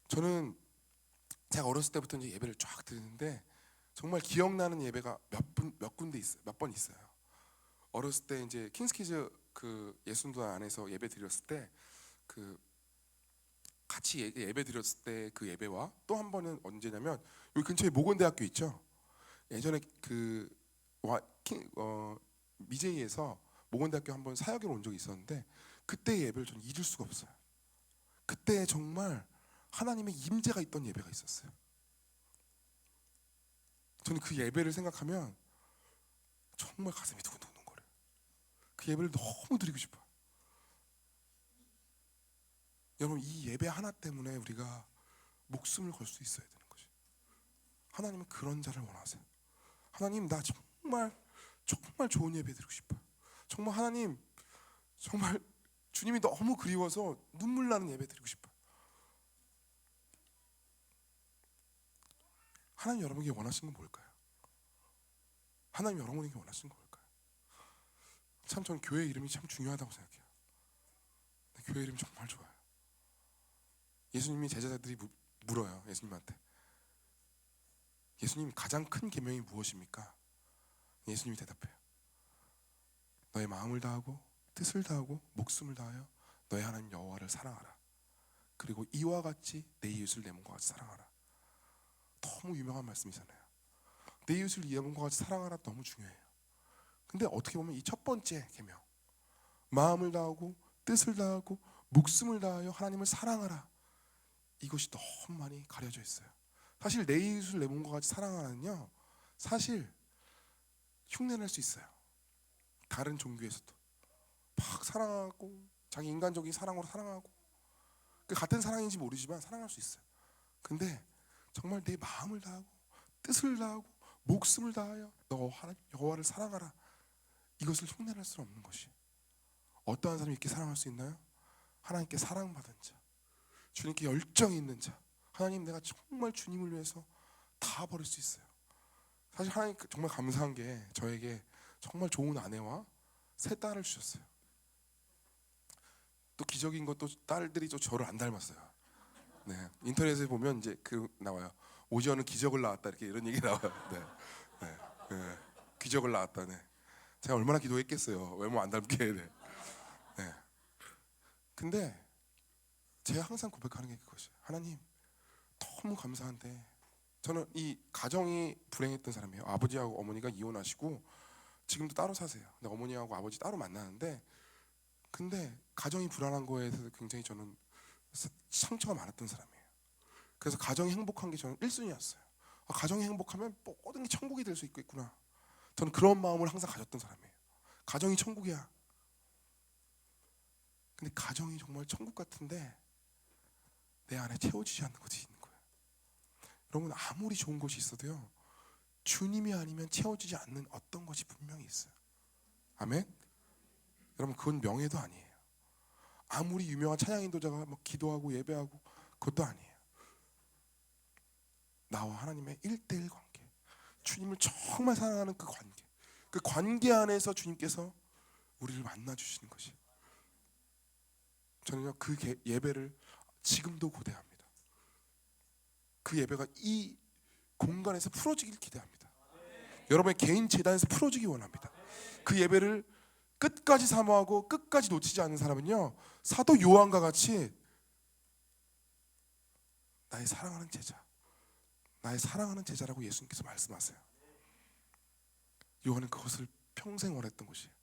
저는 제가 어렸을 때부터 이제 예배를 쫙 드리는데 정말 기억나는 예배가 몇 군데 있어요. 몇 번 있어요. 어렸을 때 이제 킹스키즈 그 예순도단 안에서 예배 드렸을 때 그 같이 예배 드렸을 때 그 예배와 또 한 번은 언제냐면 여기 근처에 모건대학교 있죠. 예전에 미제이에서 모건대학교 한번 사역을 온 적이 있었는데 그때 예배를 저는 잊을 수가 없어요. 그때 정말 하나님의 임재가 있던 예배가 있었어요. 저는 그 예배를 생각하면 정말 가슴이 두근두근 거려요. 그 예배를 너무 드리고 싶어요. 여러분 이 예배 하나 때문에 우리가 목숨을 걸 수 있어야 되는 거죠. 하나님은 그런 자를 원하세요. 하나님 나 정말 좋은 예배 드리고 싶어요. 정말 하나님 정말 주님이 너무 그리워서 눈물 나는 예배 드리고 싶어요. 하나님 여러분에게 원하시는 건 뭘까요? 하나님 여러분에게 원하시는 건 뭘까요? 참 저는 교회 이름이 참 중요하다고 생각해요. 교회 이름 정말 좋아요. 예수님이 제자들이 물어요. 예수님한테 예수님 가장 큰 계명이 무엇입니까? 예수님이 대답해요. 너의 마음을 다하고 뜻을 다하고 목숨을 다하여 너의 하나님 여호와를 사랑하라. 그리고 이와 같이 내 이웃을 내 몸과 같이 사랑하라. 너무 유명한 말씀이잖아요. 내 이웃을 내 몸과 같이 사랑하라 너무 중요해요. 근데 어떻게 보면 이 첫 번째 계명, 마음을 다하고 뜻을 다하고 목숨을 다하여 하나님을 사랑하라, 이것이 너무 많이 가려져 있어요. 사실 내 이웃을 내 몸과 같이 사랑하는요, 사실 흉내낼 수 있어요. 다른 종교에서도 막 사랑하고 자기 인간적인 사랑으로 사랑하고, 그 같은 사랑인지 모르지만 사랑할 수 있어요. 근데 정말 내 마음을 다하고 뜻을 다하고 목숨을 다하여 너 여호와를 사랑하라, 이것을 흉내낼 수는 없는 것이, 어떠한 사람이 이렇게 사랑할 수 있나요? 하나님께 사랑받은 자, 주님께 열정이 있는 자. 하나님, 내가 정말 주님을 위해서 다 버릴 수 있어요. 사실 하나님 정말 감사한 게 저에게 정말 좋은 아내와 세 딸을 주셨어요. 또 기적인 것도 딸들이 좀 저를 안 닮았어요. 네, 인터넷에 보면 이제 그 나와요. 오지연은 기적을 낳았다, 이렇게 이런 얘기 나와요. 네, 네, 네. 기적을 낳았다. 네. 제가 얼마나 기도했겠어요. 외모 안 닮게. 네. 네. 근데 제가 항상 고백하는 게 그것이에요. 하나님, 너무 감사한데 저는 이 가정이 불행했던 사람이에요. 아버지하고 어머니가 이혼하시고 지금도 따로 사세요. 근데 어머니하고 아버지 따로 만나는데, 근데 가정이 불안한 거에 대해서 굉장히 저는 상처가 많았던 사람이에요. 그래서 가정이 행복한 게 저는 1순위였어요. 가정이 행복하면 모든 게 천국이 될 수 있겠구나. 저는 그런 마음을 항상 가졌던 사람이에요. 가정이 천국이야. 근데 가정이 정말 천국 같은데 내 안에 채워지지 않는 것이 있는 거예요. 여러분, 아무리 좋은 것이 있어도요, 주님이 아니면 채워지지 않는 어떤 것이 분명히 있어요. 아멘? 여러분, 그건 명예도 아니에요. 아무리 유명한 찬양 인도자가 막 기도하고 예배하고, 그것도 아니에요. 나와 하나님의 1대1 관계, 주님을 정말 사랑하는 그 관계 안에서 주님께서 우리를 만나주시는 것이, 저는요 그 예배를 지금도 고대합니다. 그 예배가 이 공간에서 풀어지길 기대합니다. 여러분의 개인 재단에서 풀어지기 원합니다. 그 예배를 끝까지 사모하고 끝까지 놓치지 않는 사람은요, 사도 요한과 같이 나의 사랑하는 제자, 나의 사랑하는 제자라고 예수님께서 말씀하세요. 요한은 그것을 평생 원했던 것이에요.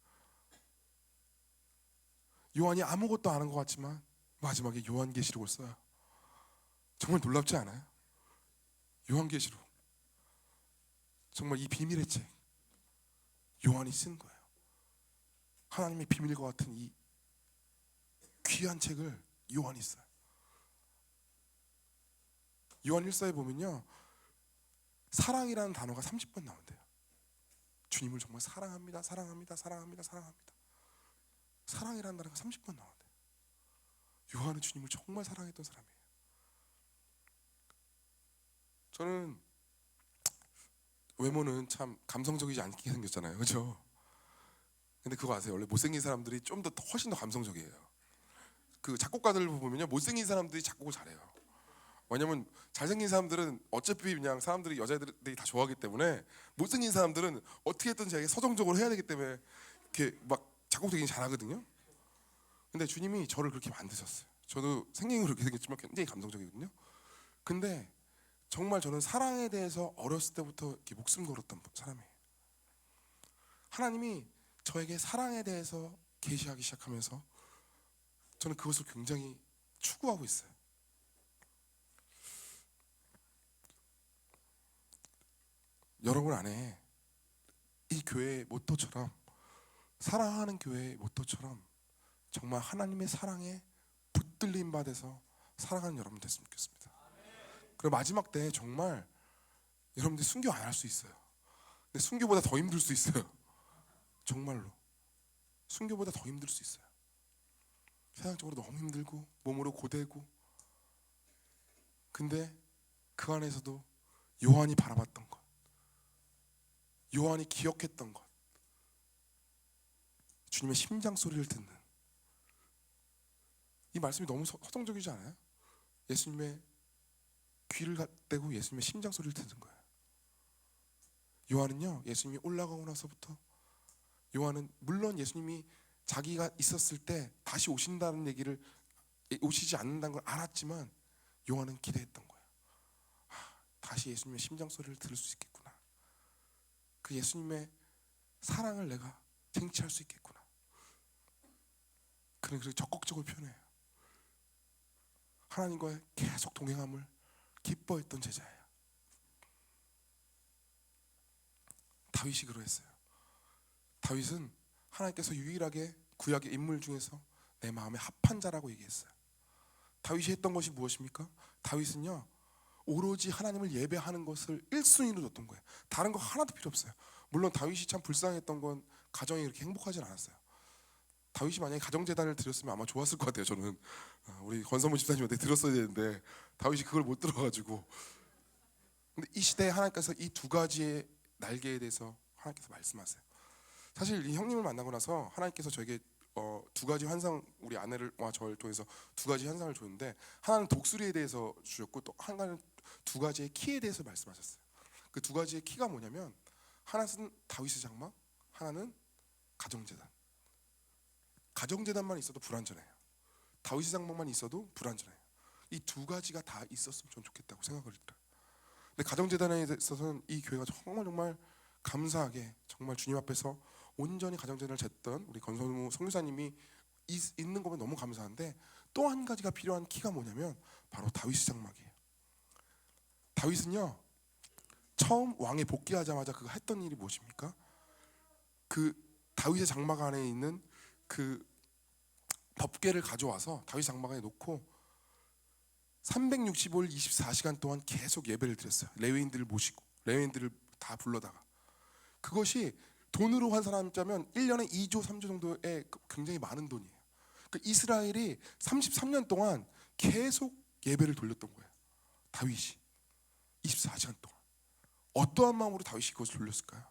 요한이 아무것도 아는 것 같지만 마지막에 요한계시록을 써요. 정말 놀랍지 않아요? 요한계시록, 정말 이 비밀의 책, 요한이 쓴 거예요. 하나님의 비밀과 같은 이 귀한 책을 요한이 써요. 요한 1서에 보면요, 사랑이라는 단어가 30번 나온대요. 주님을 정말 사랑합니다, 사랑합니다, 사랑합니다, 사랑합니다. 사랑이라는 단어가 30번 나온대요. 요한은 주님을 정말 사랑했던 사람이에요. 저는 외모는 참 감성적이지 않게 생겼잖아요, 그렇죠? 근데 그거 아세요? 원래 못생긴 사람들이 좀 더 훨씬 더 감성적이에요. 그 작곡가들 보면요, 못생긴 사람들이 작곡을 잘해요. 왜냐면 잘생긴 사람들은 어차피 그냥 사람들이, 여자들이 다 좋아하기 때문에, 못생긴 사람들은 어떻게든 자기 서정적으로 해야 되기 때문에 이렇게 막 작곡 되게 잘하거든요. 근데 주님이 저를 그렇게 만드셨어요. 저도 생긴 그렇게 생겼지만 굉장히 감성적이거든요. 근데 정말 저는 사랑에 대해서 어렸을 때부터 이렇게 목숨 걸었던 사람이에요. 하나님이 저에게 사랑에 대해서 계시하기 시작하면서 저는 그것을 굉장히 추구하고 있어요. 여러분 안에 이 교회의 모토처럼, 사랑하는 교회의 모토처럼 정말 하나님의 사랑에 붙들림 받아서 살아가는 여러분 됐으면 좋겠습니다. 그리고 마지막 때 정말 여러분들 순교 안 할 수 있어요. 근데 순교보다 더 힘들 수 있어요. 정말로 순교보다 더 힘들 수 있어요. 세상적으로 너무 힘들고 몸으로 고되고, 근데 그 안에서도 요한이 바라봤던 것, 요한이 기억했던 것, 주님의 심장 소리를 듣는, 이 말씀이 너무 서정적이지 않아요? 예수님의 귀를 대고 예수님의 심장 소리를 듣는 거예요. 요한은요, 예수님이 올라가고 나서부터, 요한은 물론 예수님이 자기가 있었을 때 다시 오신다는 얘기를 오시지 않는다는 걸 알았지만 요한은 기대했던 거예요. 다시 예수님의 심장 소리를 들을 수 있겠구나. 그 예수님의 사랑을 내가 쟁취할 수 있겠구나. 그는 그렇게 적극적으로 표현해요. 하나님과의 계속 동행함을 기뻐했던 제자예요. 다윗이 그러했어요. 다윗은 하나님께서 유일하게 구약의 인물 중에서 내 마음에 합한 자라고 얘기했어요. 다윗이 했던 것이 무엇입니까? 다윗은요, 오로지 하나님을 예배하는 것을 1순위로 뒀던 거예요. 다른 거 하나도 필요 없어요. 물론 다윗이 참 불쌍했던 건 가정이 그렇게 행복하진 않았어요. 다윗이 만약에 가정재단을 드렸으면 아마 좋았을 것 같아요. 저는 우리 권선무 집사님한테 들었어야 되는데 다윗이 그걸 못 들어가지고. 근데 이 시대에 하나님께서 이 두 가지의 날개에 대해서 하나님께서 말씀하세요. 사실 이 형님을 만나고 나서 하나님께서 저에게 두 가지 환상, 우리 아내를와 저를 통해서 두 가지 환상을 줬는데, 하나는 독수리에 대해서 주셨고 또 하나는 두 가지의 키에 대해서 말씀하셨어요. 그 두 가지의 키가 뭐냐면, 하나는 다윗의 장막, 하나는 가정재단. 가정재단만 있어도 불완전해요. 다윗의 장막만 있어도 불완전해요. 이 두 가지가 다 있었으면 좀 좋겠다고 생각을 했더라고요. 근데 가정재단에 있어서는 이 교회가 정말 감사하게 정말 주님 앞에서 온전히 가정재단을 쟀던 우리 권선우 선교사님이 있는 거면 너무 감사한데, 또 한 가지가 필요한 키가 뭐냐면 바로 다윗의 장막이에요. 다윗은요, 처음 왕에 복귀하자마자 그가 했던 일이 무엇입니까? 그 다윗의 장막 안에 있는 그 법궤를 가져와서 다윗 장막 안에 놓고 365일 24시간 동안 계속 예배를 드렸어요. 레위인들을 모시고 레위인들을 다 불러다가. 그것이 돈으로 환산하면 1년에 2조 3조 정도의 굉장히 많은 돈이에요. 그 이스라엘이 33년 동안 계속 예배를 돌렸던 거예요. 다윗이 24시간 동안. 어떠한 마음으로 다윗이 그것을 돌렸을까요?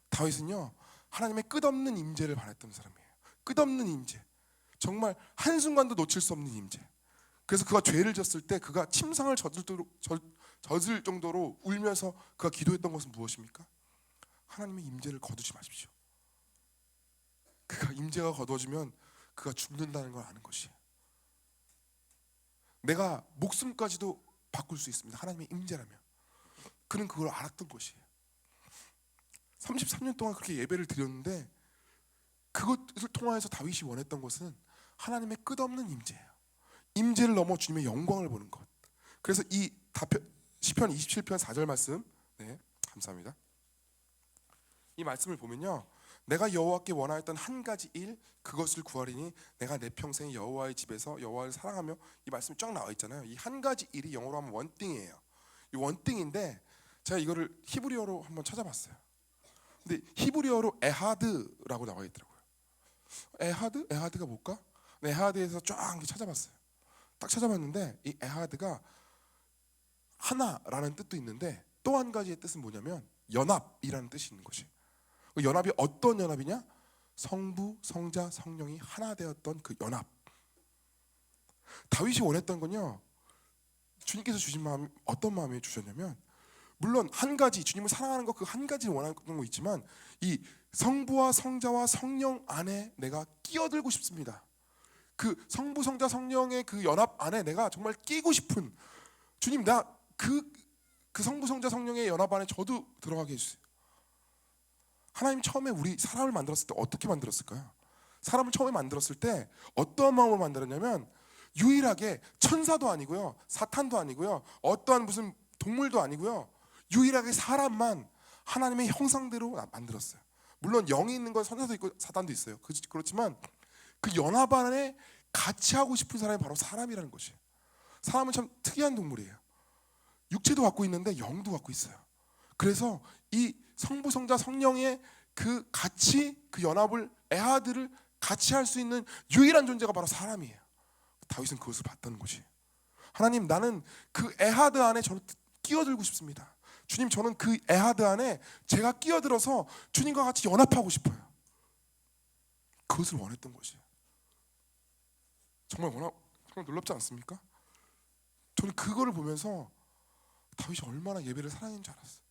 다윗은요, 하나님의 끝없는 임재를 바랬던 사람이에요. 끝없는 임재. 정말 한순간도 놓칠 수 없는 임재. 그래서 그가 죄를 졌을 때 그가 침상을 젖을 정도로 울면서 그가 기도했던 것은 무엇입니까? 하나님의 임재를 거두지 마십시오. 그가 임재가 거두어지면 그가 죽는다는 걸 아는 것이에요. 내가 목숨까지도 바꿀 수 있습니다. 하나님의 임재라면. 그는 그걸 알았던 것이에요. 33년 동안 그렇게 예배를 드렸는데, 그것을 통하여서 다윗이 원했던 것은 하나님의 끝없는 임재예요. 임재를 넘어 주님의 영광을 보는 것. 그래서 이 시편 27편 4절 말씀, 네, 감사합니다. 이 말씀을 보면요, 내가 여호와께 원하였던 한 가지 일, 그것을 구하리니 내가 내 평생 여호와의 집에서 여호와를 사랑하며, 이 말씀이 쫙 나와 있잖아요. 이 한 가지 일이 영어로 하면 원띵이에요. 이 원띵인데 제가 이거를 히브리어로 한번 찾아봤어요. 근데 히브리어로 에하드라고 나와 있더라고요. 에하드가 뭘까? 네, 에하드에서 쫙 찾아봤어요. 딱 찾아봤는데 이 에하드가 하나라는 뜻도 있는데, 또 한 가지의 뜻은 뭐냐면 연합이라는 뜻이 있는 것이. 그 연합이 어떤 연합이냐? 성부, 성자, 성령이 하나 되었던 그 연합. 다윗이 원했던 건요, 주님께서 주신 마음, 어떤 마음에 주셨냐면, 물론 한 가지, 주님을 사랑하는 것, 그 한 가지 원하는 거 있지만, 이 성부와 성자와 성령 안에 내가 끼어들고 싶습니다. 그 성부, 성자, 성령의 그 연합 안에 내가 정말 끼고 싶은, 주님, 나 그 성부, 성자, 성령의 연합 안에 저도 들어가게 해주세요. 하나님 처음에 우리 사람을 만들었을 때 어떻게 만들었을까요? 사람을 처음에 만들었을 때 어떠한 마음으로 만들었냐면, 유일하게 천사도 아니고요, 사탄도 아니고요, 어떠한 무슨 동물도 아니고요, 유일하게 사람만 하나님의 형상대로 만들었어요. 물론 영이 있는 건 천사도 있고 사탄도 있어요. 그렇지만 그 연합 안에 같이 하고 싶은 사람이 바로 사람이라는 것이에요. 사람은 참 특이한 동물이에요. 육체도 갖고 있는데 영도 갖고 있어요. 그래서 이 성부, 성자, 성령의 그 같이, 그 연합을, 에하드를 같이 할 수 있는 유일한 존재가 바로 사람이에요. 다윗은 그것을 봤다는 것이에요. 하나님, 나는 그 에하드 안에 저는 끼어들고 싶습니다. 주님, 저는 그 에하드 안에 제가 끼어들어서 주님과 같이 연합하고 싶어요. 그것을 원했던 것이에요. 정말 놀랍지 않습니까? 저는 그거를 보면서 다윗이 얼마나 예배를 사랑했는지 알았어요.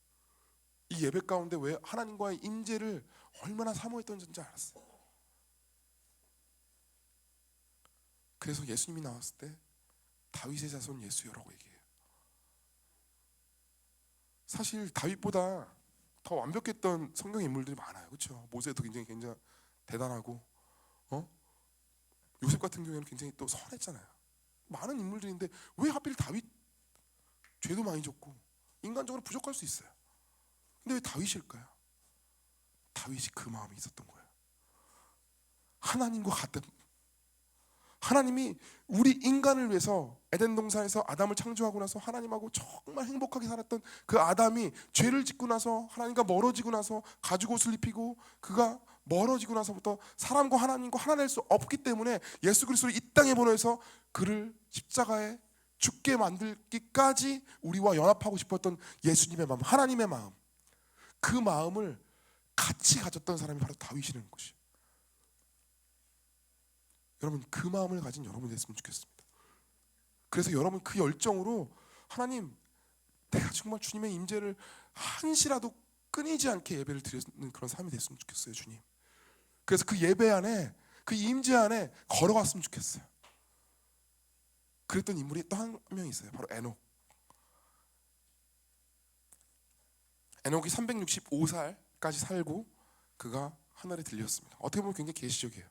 이 예배 가운데 왜 하나님과의 임재를 얼마나 사모했던지 알았어요. 그래서 예수님이 나왔을 때 다윗의 자손 예수여라고 얘기해요. 사실 다윗보다 더 완벽했던 성경 인물들이 많아요. 그렇죠? 모세도 굉장히 대단하고, 요셉 같은 경우에는 굉장히 또 선했잖아요. 많은 인물들인데 왜 하필 다윗? 죄도 많이 졌고 인간적으로 부족할 수 있어요. 근데 왜 다윗일까요? 다윗이 그 마음이 있었던 거예요. 하나님과 같은, 하나님이 우리 인간을 위해서 에덴 동산에서 아담을 창조하고 나서 하나님하고 정말 행복하게 살았던 그 아담이 죄를 짓고 나서 하나님과 멀어지고 나서 가죽 옷을 입히고 그가 멀어지고 나서부터 사람과 하나님과 하나 될 수 없기 때문에 예수 그리스도를 이 땅에 보내서 그를 십자가에 죽게 만들기까지 우리와 연합하고 싶었던 예수님의 마음, 하나님의 마음, 그 마음을 같이 가졌던 사람이 바로 다윗이라는 것이에요. 여러분, 그 마음을 가진 여러분이 됐으면 좋겠습니다. 그래서 여러분 그 열정으로 하나님, 내가 정말 주님의 임재를 한시라도 끊이지 않게 예배를 드리는 그런 삶이 됐으면 좋겠어요, 주님. 그래서 그 예배 안에, 그 임재 안에 걸어갔으면 좋겠어요. 그랬던 인물이 또 한 명 있어요. 바로 에녹. 에녹이 365살까지 살고 그가 하늘에 들렸습니다. 어떻게 보면 굉장히 계시적이에요.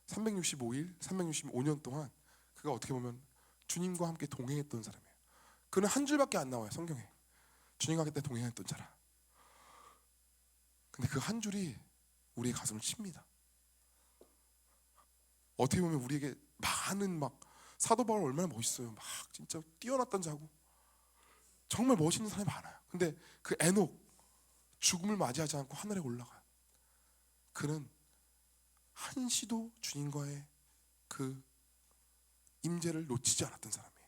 365일, 365년 동안 그가 어떻게 보면 주님과 함께 동행했던 사람이에요. 그는 한 줄밖에 안 나와요, 성경에. 주님과 함께 동행했던 자라. 근데 그 한 줄이 우리의 가슴을 칩니다. 어떻게 보면 우리에게 많은 사도 바울 얼마나 멋있어요. 진짜 뛰어났던 자고 정말 멋있는 사람이 많아요. 근데 그 에녹, 죽음을 맞이하지 않고 하늘에 올라가요. 그는 한시도 주님과의 그 임재를 놓치지 않았던 사람이에요.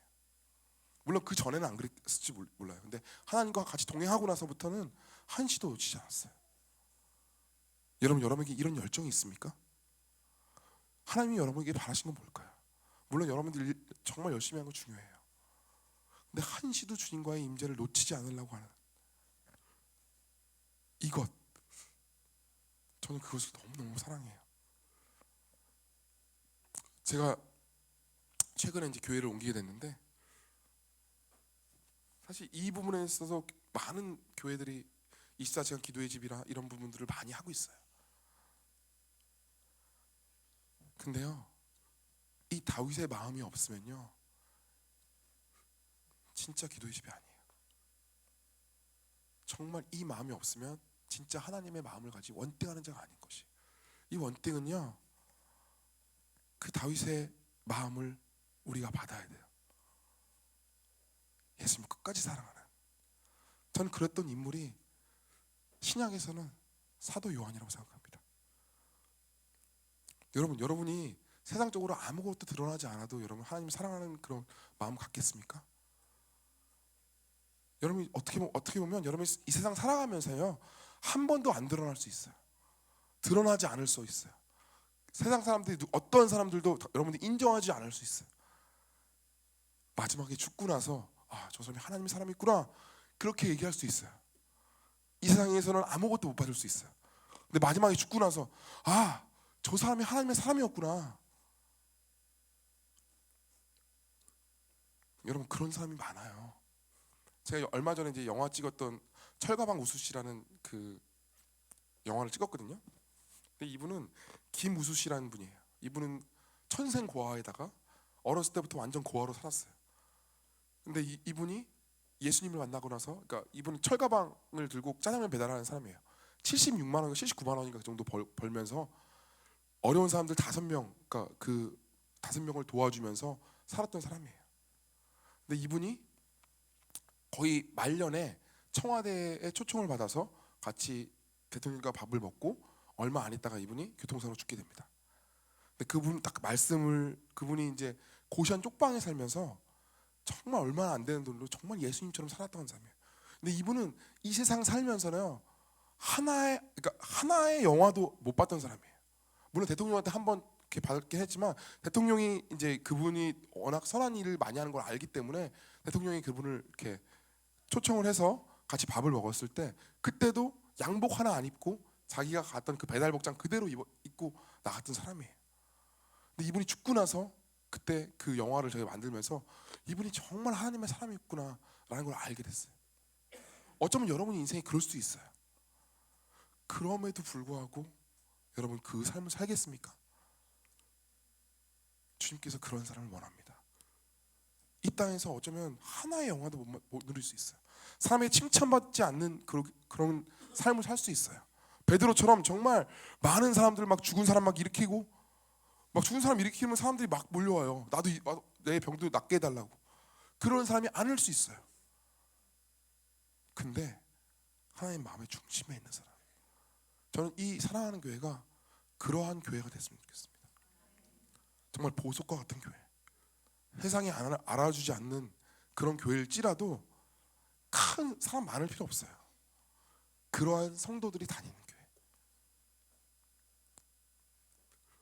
물론 그 전에는 안 그랬을지 몰라요. 근데 하나님과 같이 동행하고 나서부터는 한시도 놓치지 않았어요. 여러분에게 이런 열정이 있습니까? 하나님이 여러분에게 바라신 건 뭘까요? 물론 여러분들이 정말 열심히 하는 건 중요해요. 근데 한시도 주님과의 임재를 놓치지 않으려고 하는 이것, 저는 그것을 너무너무 사랑해요. 제가 최근에 이제 교회를 옮기게 됐는데, 사실 이 부분에 있어서 많은 교회들이 24시간 기도의 집이라 이런 부분들을 많이 하고 있어요. 근데요, 이 다윗의 마음이 없으면요 진짜 기도의 집이 아니에요. 정말 이 마음이 없으면 진짜 하나님의 마음을 가지고 원띵하는 자가 아닌 것이. 이 원띵은요, 그 다윗의 마음을 우리가 받아야 돼요. 예수님 끝까지 사랑하는. 저는 그랬던 인물이 신약에서는 사도 요한이라고 생각합니다. 여러분이 세상적으로 아무것도 드러나지 않아도 여러분 하나님을 사랑하는 그런 마음 갖겠습니까? 여러분이 어떻게 보면 여러분이 이 세상 살아가면서요 한 번도 안 드러날 수 있어요. 드러나지 않을 수 있어요. 세상 사람들이 어떤 사람들도 여러분들이 인정하지 않을 수 있어요. 마지막에 죽고 나서 저 사람이 하나님의 사람이 있구나 그렇게 얘기할 수 있어요. 이 세상에서는 아무것도 못 받을 수 있어요. 근데 마지막에 죽고 나서 저 사람이 하나님의 사람이었구나. 여러분 그런 사람이 많아요. 제가 얼마 전에 이제 영화 찍었던 철가방 우수씨라는 그 영화를 찍었거든요. 근데 이분은 김우수씨라는 분이에요. 이분은 천생고아에다가 어렸을 때부터 완전 고아로 살았어요. 근데 이분이 예수님을 만나고 나서, 그러니까 이분은 철가방을 들고 짜장면 배달하는 사람이에요. 76만 원인가 79만 원인가 그 정도 벌면서 어려운 사람들 5명, 그러니까 그 5명을 도와주면서 살았던 사람이에요. 근데 이분이 거의 말년에 청와대에 초청을 받아서 같이 대통령과 밥을 먹고 얼마 안 있다가 이분이 교통사고로 죽게 됩니다. 근데 그분 딱 그분이 이제 고시원 쪽방에 살면서 정말 얼마 안 되는 돈으로 정말 예수님처럼 살았던 사람이에요. 근데 이분은 이 세상 살면서는 하나의 영화도 못 봤던 사람이에요. 물론 대통령한테 한번 이렇게 받긴 했지만 대통령이 이제 그분이 워낙 선한 일을 많이 하는 걸 알기 때문에 대통령이 그분을 이렇게 초청을 해서 같이 밥을 먹었을 때 그때도 양복 하나 안 입고 자기가 갔던 그 배달 복장 그대로 입고 나갔던 사람이에요. 근데 이분이 죽고 나서 그때 그 영화를 저희가 만들면서 이분이 정말 하나님의 사람이었구나라는 걸 알게 됐어요. 어쩌면 여러분 인생이 그럴 수도 있어요. 그럼에도 불구하고 여러분 그 삶을 살겠습니까? 주님께서 그런 사람을 원합니다. 이 땅에서 어쩌면 하나의 영화도 못 누릴 수 있어요. 사람의 칭찬받지 않는 그런 삶을 살 수 있어요. 베드로처럼 정말 많은 사람들 막 죽은 사람 막 일으키고, 막 죽은 사람 일으키면 사람들이 막 몰려와요. 나도 내 병도 낫게 해달라고. 그런 사람이 아닐 수 있어요. 근데 하나님 마음의 중심에 있는 사람, 저는 이 사랑하는 교회가 그러한 교회가 됐으면 좋겠습니다. 정말 보석과 같은 교회, 세상이 알아주지 않는 그런 교회일지라도 큰 사람 많을 필요 없어요. 그러한 성도들이 다니는 교회.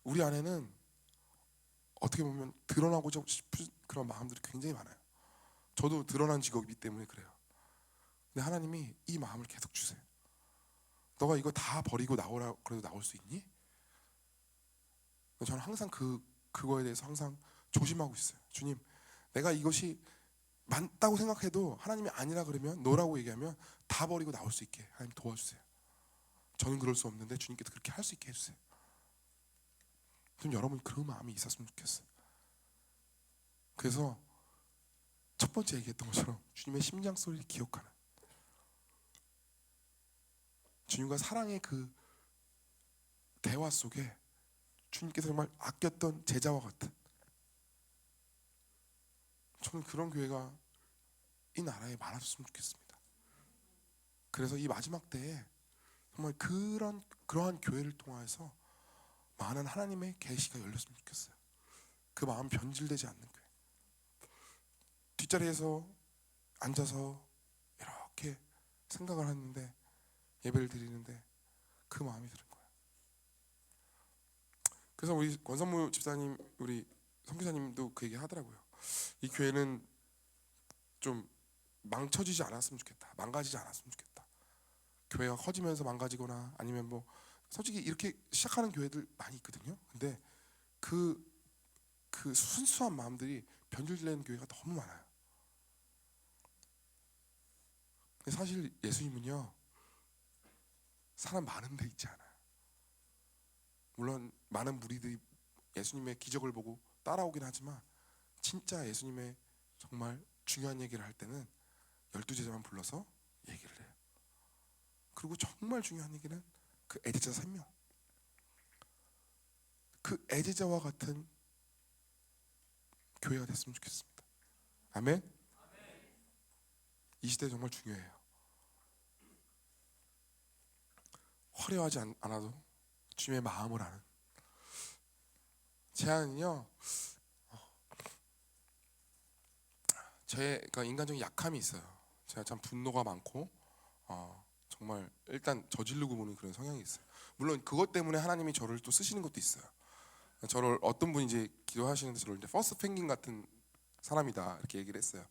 우리 안에는 어떻게 보면 드러나고자 싶은 그런 마음들이 굉장히 많아요. 저도 드러난 직업이기 때문에 그래요. 근데 하나님이 이 마음을 계속 주세요. 너가 이거 다 버리고 나오라 그래도 나올 수 있니? 저는 항상 그거에 대해서 항상 조심하고 있어요. 주님, 내가 이것이 맞다고 생각해도 하나님이 아니라 그러면, 너라고 얘기하면 다 버리고 나올 수 있게 하나님 도와주세요. 저는 그럴 수 없는데 주님께서 그렇게 할 수 있게 해주세요. 좀 여러분 그 마음이 있었으면 좋겠어요. 그래서 첫 번째 얘기했던 것처럼 주님의 심장 소리를 기억하는, 주님과 사랑의 그 대화 속에 주님께서 정말 아꼈던 제자와 같은, 저는 그런 교회가 이 나라에 많아졌으면 좋겠습니다. 그래서 이 마지막 때에 정말 그러한 교회를 통해서 많은 하나님의 계시가 열렸으면 좋겠어요. 그 마음 변질되지 않는 교회. 뒷자리에서 앉아서 이렇게 생각을 하는데, 예배를 드리는데 그 마음이 드는 거예요. 그래서 우리 권선무 집사님, 우리 선교사님도 그 얘기 하더라고요. 이 교회는 좀 망쳐지지 않았으면 좋겠다, 망가지지 않았으면 좋겠다. 교회가 커지면서 망가지거나 아니면 뭐 솔직히 이렇게 시작하는 교회들 많이 있거든요. 근데 그 순수한 마음들이 변질되는 교회가 너무 많아요. 근데 사실 예수님은요, 사람 많은 데 있지 않아요. 물론 많은 무리들이 예수님의 기적을 보고 따라오긴 하지만, 진짜 예수님의 정말 중요한 얘기를 할 때는 12제자만 불러서 얘기를 해요. 그리고 정말 중요한 얘기는 그 애제자 3명, 그 애제자와 같은 교회가 됐으면 좋겠습니다. 아멘. 이 시대 정말 중요해요. 화려하지 않아도 주님의 마음을 아는. 제안은요, 제가 인간적인 약함이 있어요. 제가 참 분노가 많고 정말 일단 저지르고 보는 그런 성향이 있어요. 물론 그것 때문에 하나님이 저를 또 쓰시는 것도 있어요. 저를 어떤 분이 이제 기도하시는데 저를 이제 퍼스트 펭귄 같은 사람이다 이렇게 얘기를 했어요.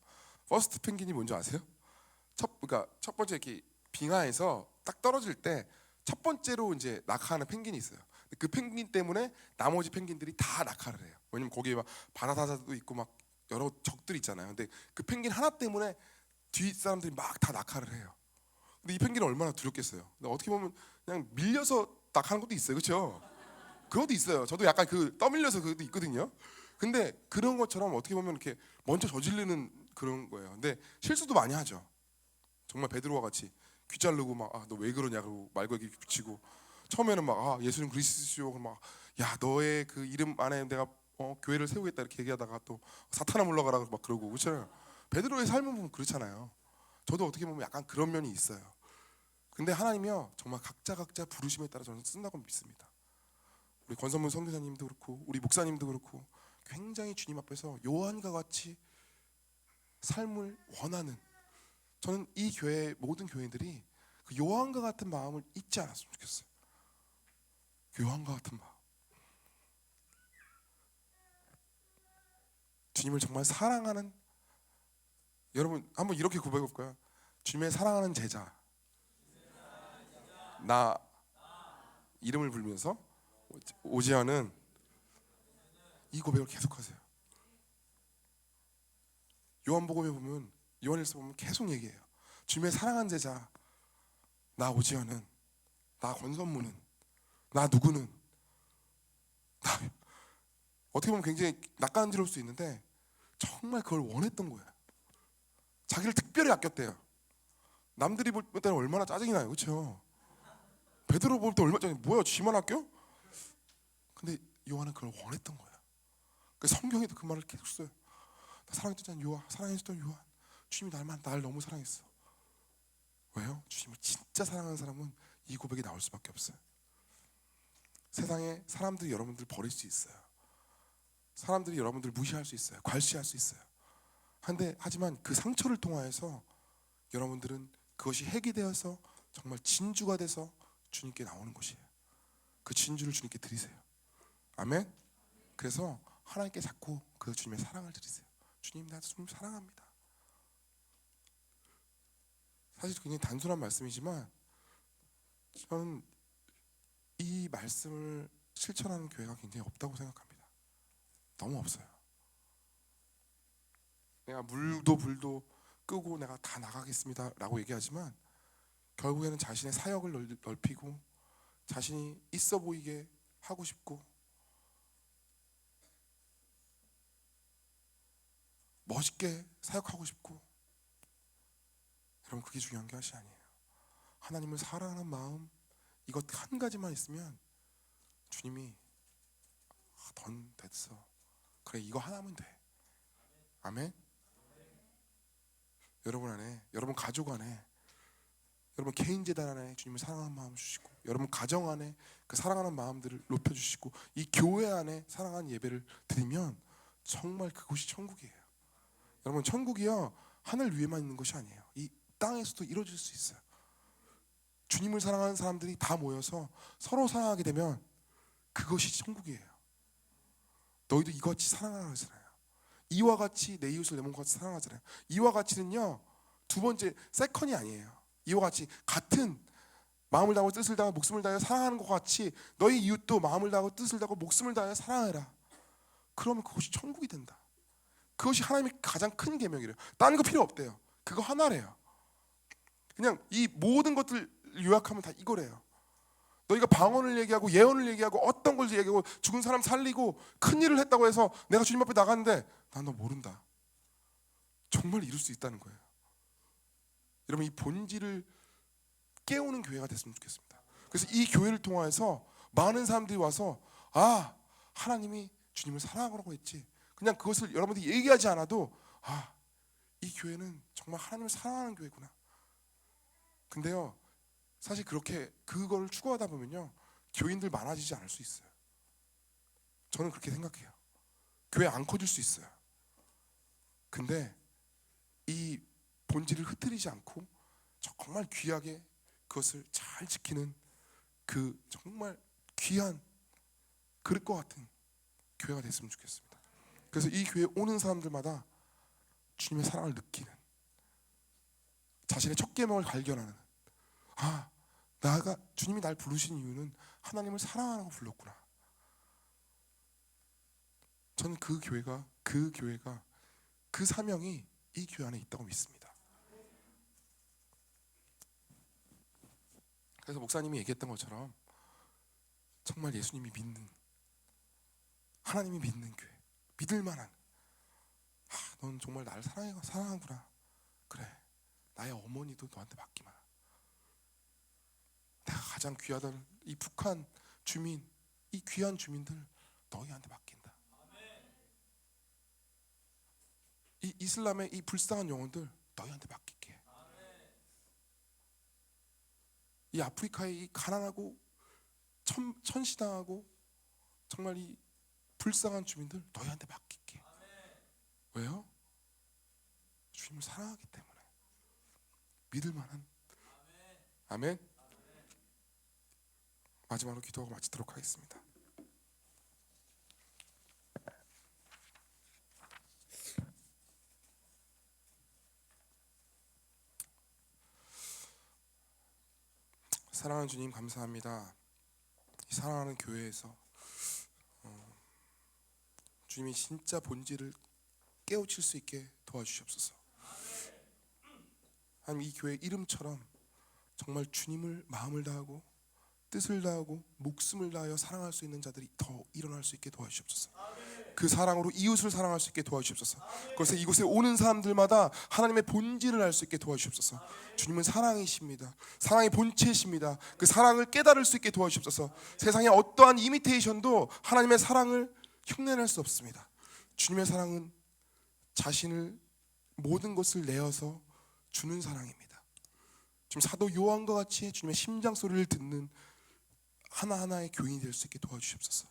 퍼스트 펭귄이 뭔지 아세요? 그러니까 첫 번째 이렇게 빙하에서 딱 떨어질 때 첫 번째로 이제 낙하하는 펭귄이 있어요. 그 펭귄 때문에 나머지 펭귄들이 다 낙하를 해요. 왜냐면 거기에 막 바다사자도 있고 막 여러 적들이 있잖아요. 근데 그 펭귄 하나 때문에 뒷 사람들이 막 다 낙하를 해요. 근데 이 펭귄은 얼마나 두렵겠어요. 근데 어떻게 보면 그냥 밀려서 낙하는 것도 있어요, 그렇죠? 그것도 있어요. 저도 약간 떠밀려서 그것도 있거든요. 근데 그런 것처럼 어떻게 보면 이렇게 먼저 저지르는 그런 거예요. 근데 실수도 많이 하죠. 정말 베드로와 같이 귀 자르고 막 너 왜 그러냐고 말 걸기 붙이고, 처음에는 막 예수님 그리스도시오 막 야 너의 그 이름 안에 내가 교회를 세우겠다 이렇게 얘기하다가 또 사탄아 물러가라 막 그러고, 그렇죠? 베드로의 삶은 보면 그렇잖아요. 저도 어떻게 보면 약간 그런 면이 있어요. 근데 하나님이요 정말 각자 부르심에 따라 저는 쓴다고 믿습니다. 우리 권선문 선교사님도 그렇고 우리 목사님도 그렇고 굉장히 주님 앞에서 요한과 같이 삶을 원하는, 저는 이 교회 모든 교회들이 그 요한과 같은 마음을 잊지 않았으면 좋겠어요. 요한과 같은 마음. 주님을 정말 사랑하는, 여러분 한번 이렇게 고백해 볼까요? 주님의 사랑하는 제자, 나 이름을 부르면서 오지아는 이 고백을 계속하세요. 요한복음에 보면, 요한일서 보면 계속 얘기해요. 주님의 사랑한 제자 나 오지연은, 나 권선무는, 나 누구는, 나 어떻게 보면 굉장히 낯간지러울 수 있는데 정말 그걸 원했던 거예요. 자기를 특별히 아꼈대요. 남들이 볼 때는 얼마나 짜증이 나요, 그렇죠? 베드로 볼 때 얼마나 짜증이, 뭐야 쥐만 아껴? 근데 요한은 그걸 원했던 거예요. 그 성경에도 그 말을 계속 써요. 나 사랑했던 요한, 사랑했던 요한, 주님이 날 너무 사랑했어. 왜요? 주님을 진짜 사랑하는 사람은 이 고백이 나올 수밖에 없어요. 세상에 사람들이 여러분들 버릴 수 있어요. 사람들이 여러분들 무시할 수 있어요. 괄시할 수 있어요. 하지만 그 상처를 통하여서 여러분들은 그것이 핵이 되어서 정말 진주가 돼서 주님께 나오는 것이에요. 그 진주를 주님께 드리세요. 아멘. 그래서 하나님께 자꾸 그 주님의 사랑을 드리세요. 주님, 나 주님 사랑합니다. 사실 굉장히 단순한 말씀이지만 저는 이 말씀을 실천하는 교회가 굉장히 없다고 생각합니다. 너무 없어요. 내가 물도 불도 끄고 내가 다 나가겠습니다 라고 얘기하지만 결국에는 자신의 사역을 넓히고 자신이 있어 보이게 하고 싶고 멋있게 사역하고 싶고, 여러분 그게 중요한 것이 아니에요. 하나님을 사랑하는 마음, 이것 한 가지만 있으면 주님이 넌 됐어, 그래 이거 하나면 돼. 아멘. 여러분 안에, 여러분 가족 안에, 여러분 개인 재단 안에 주님을 사랑하는 마음 주시고, 여러분 가정 안에 그 사랑하는 마음들을 높여주시고, 이 교회 안에 사랑하는 예배를 드리면 정말 그곳이 천국이에요. 여러분 천국이요 하늘 위에만 있는 것이 아니에요. 이 땅에서도 이루어질 수 있어요. 주님을 사랑하는 사람들이 다 모여서 서로 사랑하게 되면 그것이 천국이에요. 너희도 이와 같이 사랑하라 하잖아요. 이와 같이 내 이웃을 내 몸과 같이 사랑하잖아요. 이와 같이는요 두 번째 세컨이 아니에요. 이와 같이 같은 마음을 다하고 뜻을 다하고 목숨을 다하여 사랑하는 것 같이 너희 이웃도 마음을 다하고 뜻을 다하고 목숨을 다하여 사랑하라. 그러면 그것이 천국이 된다. 그것이 하나님의 가장 큰 계명이래요. 다른 거 필요 없대요. 그거 하나래요. 그냥 이 모든 것들 요약하면 다 이거래요. 너희가 방언을 얘기하고 예언을 얘기하고 어떤 걸 얘기하고 죽은 사람 살리고 큰 일을 했다고 해서 내가 주님 앞에 나갔는데 난 너 모른다. 정말 이룰 수 있다는 거예요. 여러분 이 본질을 깨우는 교회가 됐으면 좋겠습니다. 그래서 이 교회를 통해서 많은 사람들이 와서 하나님이 주님을 사랑하라고 했지. 그냥 그것을 여러분들이 얘기하지 않아도 이 교회는 정말 하나님을 사랑하는 교회구나. 근데요 사실 그렇게 그걸 추구하다 보면요 교인들 많아지지 않을 수 있어요. 저는 그렇게 생각해요. 교회 안 커질 수 있어요. 근데 이 본질을 흐트리지 않고 정말 귀하게 그것을 잘 지키는 그 정말 귀한 그릇과 같은 교회가 됐으면 좋겠습니다. 그래서 이 교회에 오는 사람들마다 주님의 사랑을 느끼는, 자신의 첫 계명을 발견하는, 나가 주님이 날 부르신 이유는 하나님을 사랑하라고 불렀구나. 저는 그 교회가 그 사명이 이 교회 안에 있다고 믿습니다. 그래서 목사님이 얘기했던 것처럼 정말 예수님이 믿는, 하나님이 믿는 교회, 믿을 만한, 넌 정말 나를 사랑하구나. 그래, 나의 어머니도 너한테 맡기마. 내가 가장 귀하다는 이 북한 주민, 이 귀한 주민들 너희한테 맡긴다. 이 이슬람의 이 불쌍한 영혼들 너희한테 맡길게. 이 아프리카의 이 가난하고 천시당하고 정말 이 불쌍한 주민들 너희한테 맡길게. 왜요? 주님을 사랑하기 때문에. 믿을 만한. 아멘. 마지막으로 기도하고 마치도록 하겠습니다. 사랑하는 주님 감사합니다. 이 사랑하는 교회에서 주님이 진짜 본질을 깨우칠 수 있게 도와주시옵소서. 하나님, 이 교회 이름처럼 정말 주님을 마음을 다하고 뜻을 다하고 목숨을 다하여 사랑할 수 있는 자들이 더 일어날 수 있게 도와주시옵소서. 그 사랑으로 이웃을 사랑할 수 있게 도와주시옵소서. 그래서 이곳에 오는 사람들마다 하나님의 본질을 알 수 있게 도와주시옵소서. 주님은 사랑이십니다. 사랑의 본체이십니다. 그 사랑을 깨달을 수 있게 도와주시옵소서. 세상의 어떠한 이미테이션도 하나님의 사랑을 흉내낼 수 없습니다. 주님의 사랑은 자신을 모든 것을 내어서 주는 사랑입니다. 지금 사도 요한과 같이 주님의 심장 소리를 듣는 하나하나의 교인이 될 수 있게 도와주시옵소서.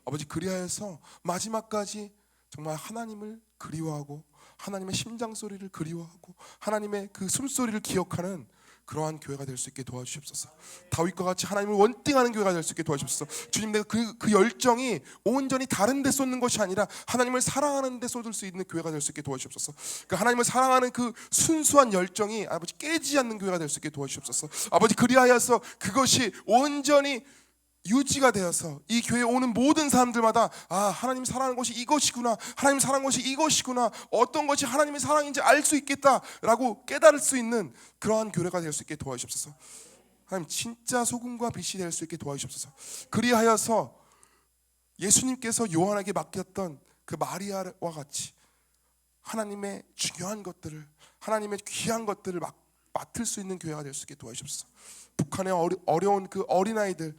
아버지, 그리하여서 마지막까지 정말 하나님을 그리워하고 하나님의 심장 소리를 그리워하고 하나님의 그 숨소리를 기억하는 그러한 교회가 될 수 있게 도와주시옵소서. 다윗과 같이 하나님을 원띵하는 교회가 될 수 있게 도와주시옵소서. 주님, 내가 그 열정이 온전히 다른 데 쏟는 것이 아니라 하나님을 사랑하는 데 쏟을 수 있는 교회가 될 수 있게 도와주시옵소서. 그 하나님을 사랑하는 그 순수한 열정이 아버지 깨지지 않는 교회가 될 수 있게 도와주시옵소서. 아버지, 그리하여서 그것이 온전히 유지가 되어서 이 교회에 오는 모든 사람들마다 하나님 사랑하는 것이 이것이구나, 하나님 사랑하는 것이 이것이구나, 어떤 것이 하나님의 사랑인지 알 수 있겠다라고 깨달을 수 있는 그러한 교회가 될 수 있게 도와주시옵소서. 하나님, 진짜 소금과 빛이 될 수 있게 도와주시옵소서. 그리하여서 예수님께서 요한에게 맡겼던 그 마리아와 같이 하나님의 중요한 것들을, 하나님의 귀한 것들을 맡을 수 있는 교회가 될 수 있게 도와주시옵소서. 북한의 어려운 그 어린아이들,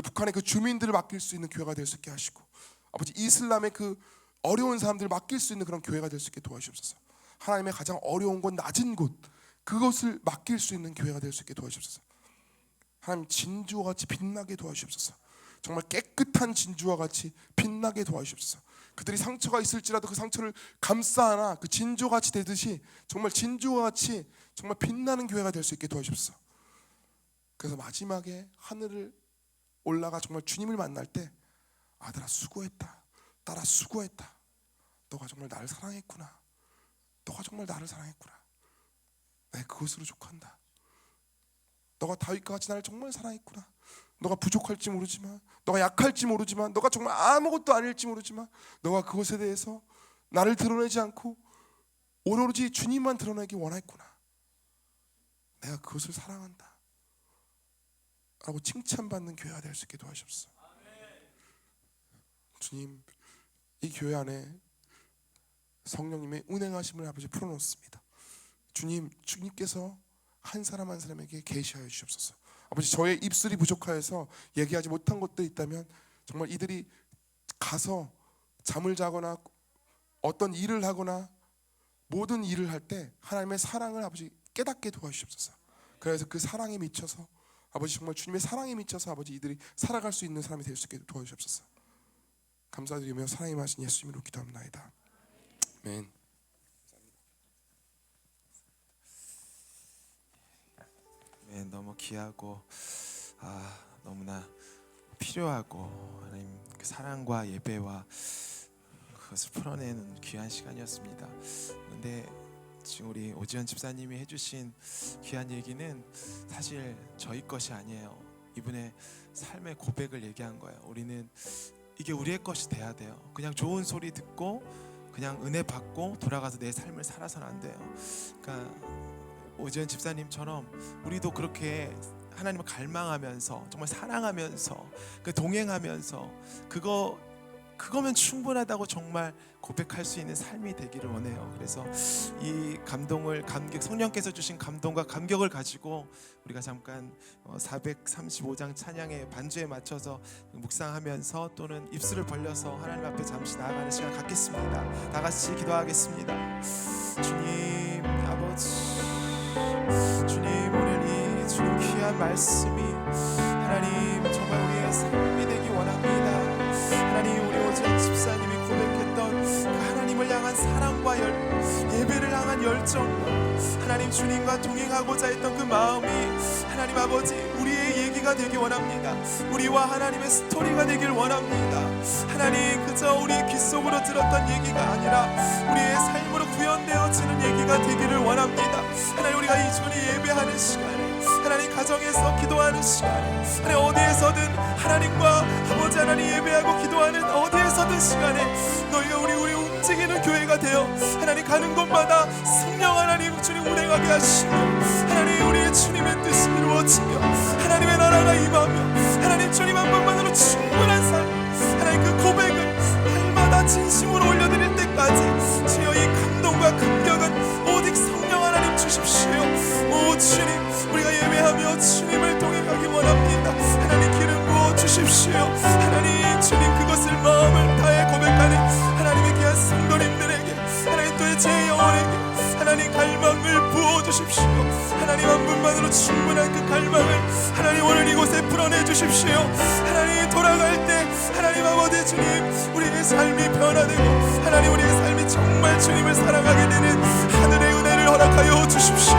북한의 그 주민들을 맡길 수 있는 교회가 될 수 있게 하시고, 아버지, 이슬람의 그 어려운 사람들을 맡길 수 있는 그런 교회가 될 수 있게 도와주시옵소서. 하나님의 가장 어려운 곳, 낮은 곳, 그것을 맡길 수 있는 교회가 될 수 있게 도와주시옵소서. 하나님, 진주와 같이 빛나게 도와주시옵소서. 정말 깨끗한 진주와 같이 빛나게 도와주시옵소서. 그들이 상처가 있을지라도 그 상처를 감싸 안아 그 진주와 같이 되듯이 정말 진주와 같이 정말 빛나는 교회가 될 수 있게 도와주시옵소서. 그래서 마지막에 하늘을 올라가 정말 주님을 만날 때, 아들아 수고했다, 딸아 수고했다, 너가 정말 나를 사랑했구나, 너가 정말 나를 사랑했구나, 내 그것으로 족한다, 너가 다윗과 같이 나를 정말 사랑했구나, 너가 부족할지 모르지만, 너가 약할지 모르지만, 너가 정말 아무것도 아닐지 모르지만, 너가 그것에 대해서 나를 드러내지 않고 오로지 주님만 드러내기 원했구나, 내가 그것을 사랑한다 라고 칭찬받는 교회가 될 수 있게 도와주옵소서. 주님, 이 교회 안에 성령님의 운행하심을 아버지 풀어놓습니다. 주님께서 한 사람 한 사람에게 계시하여 주옵소서. 아버지, 저의 입술이 부족하여서 얘기하지 못한 것도 있다면 정말 이들이 가서 잠을 자거나 어떤 일을 하거나 모든 일을 할 때 하나님의 사랑을 아버지 깨닫게 도와주옵소서. 그래서 그 사랑에 미쳐서 아버지, 정말 주님의 사랑에 미쳐서 아버지 이들이 살아갈 수 있는 사람이 될 수 있게 도와주옵소서. 감사드리며 사랑이 마신 예수님으로 기도합나이다. 아멘. 네, 너무 귀하고 너무나 필요하고 하나님 그 사랑과 예배와 그것을 풀어내는 귀한 시간이었습니다. 그런데 지금 우리 오지현 집사님이 해주신 귀한 얘기는 사실 저희 것이 아니에요. 이분의 삶의 고백을 얘기한 거예요. 우리는 이게 우리의 것이 돼야 돼요. 그냥 좋은 소리 듣고 그냥 은혜 받고 돌아가서 내 삶을 살아서는 안 돼요. 그러니까 오지현 집사님처럼 우리도 그렇게 하나님을 갈망하면서 정말 사랑하면서 그 동행하면서 그거면 충분하다고 정말 고백할 수 있는 삶이 되기를 원해요. 그래서 이 성령께서 주신 감동과 감격을 가지고 우리가 잠깐 435장 찬양의 반주에 맞춰서 묵상하면서 또는 입술을 벌려서 하나님 앞에 잠시 나아가는 시간 갖겠습니다. 다 같이 기도하겠습니다. 주님 아버지, 주님, 오늘 이 주님 귀한 말씀이 하나님 정말 우리의 삶이 되기 원합니다. 하나님, 우리 오지현 집사님이 고백했던 그 하나님을 향한 사랑과 예배를 향한 열정과 하나님 주님과 동행하고자 했던 그 마음이 하나님 아버지 우리의 얘기가 되기 원합니다. 우리와 하나님의 스토리가 되길 원합니다. 하나님, 그저 우리 귓속으로 들었던 얘기가 아니라 우리의 삶으로 구현되어지는 얘기가 되기를 원합니다. 하나님, 우리가 이 주님 예배하는 시간에 하나님 가정에서 기도하는 시간, 하나님 어디에서든 하나님과 아버지 하나님 예배하고 기도하는 어디에서든 시간에 너희가 우리 움직이는 교회가 되어 하나님 가는 곳마다 성령 하나님 주님 운행하게 하시고 하나님 우리의 주님의 뜻이 이루어지며 하나님의 나라가 임하며 하나님 주님 한 분만으로 충분한 삶, 하나님 그 고백을 날마다 진심으로 올려드릴 때까지 주여 이 감동과 감격은 오직 성령 하나님 주십시오. 오 주님, 우리가 예배하며 주님을 동행하기 원합니다. 하나님 기름 부어 주십시오. 하나님 주님, 그것을 마음을 다해 고백하는 하나님의 귀한 성도님들에게, 하나님 또의 제 영혼에게 하나님 갈망을 부어 주십시오. 하나님 한 분만으로 충분한 그 갈망을 하나님 오늘 이곳에 풀어내 주십시오. 하나님 돌아갈 때 하나님 아버지 주님, 우리의 삶이 변화되고 하나님 우리의 삶이 정말 주님을 사랑하게 되는 하늘의 은혜를 허락하여 주십시오.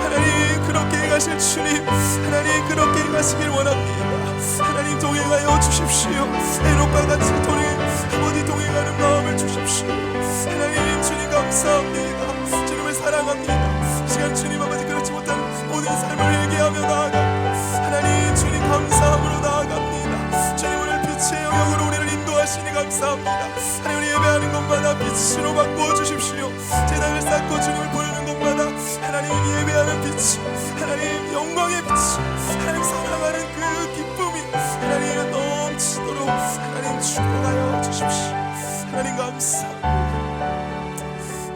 하나님 그렇게 행하실 주님, 하나님 그렇게 행하시길 원합니다. 하나님 동행하여 주십시오. 에녹과 같이 아버지 동행하는 마음을 주십시오. 하나님 주님 감사합니다. 주님을 사랑합니다. 이 시간 주님 아버지 그렇지 못한 모든 삶을 회개하며 나아가 하나님 주님 감사함으로 나아갑니다. 주님 오늘 빛의 영역으로 우리를 인도하시니 감사합니다. 하나님 우리 예배하는 곳마다 빛으로 바꾸어 주십시오. 제단을 쌓고 주님을 보는 곳마다 하나님 예배하는 빛, 하나님 영광의 빛, 하나님 사랑하는 그 기쁨이 하나님 넘치도록 하나님 축복하여 주십시오. 하나님 감사합니다.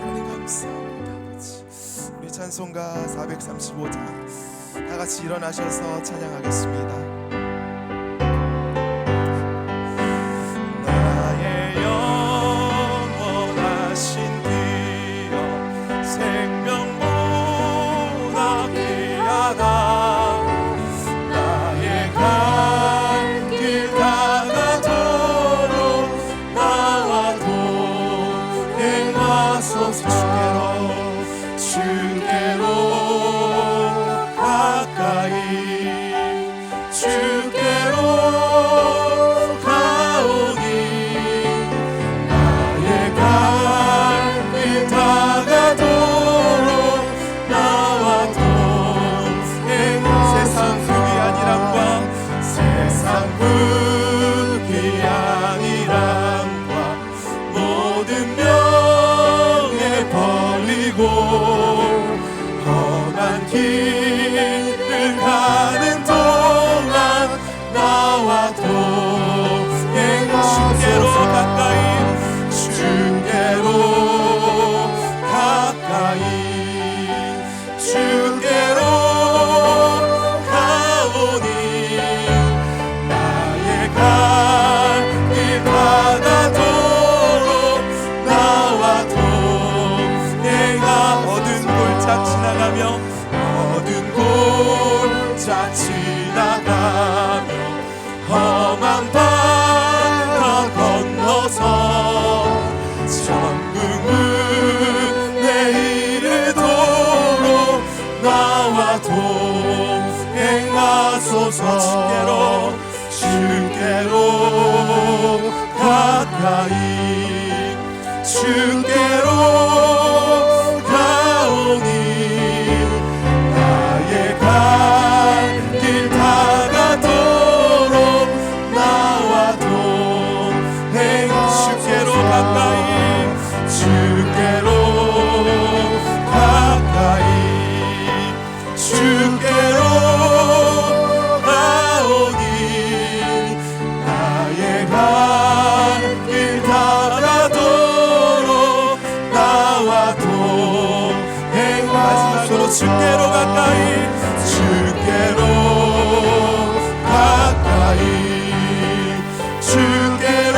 하나님 감사합니다. 아버지, 우리 찬송가 435장 다 같이 일어나셔서 찬양하겠습니다. 주께로 가까이 주께로 가오니 나의 갈 길 다가도록 나와 동행 주께로 가까이 주께로 가까이 주께로 주께로 가까이 주께로 가까이 주께로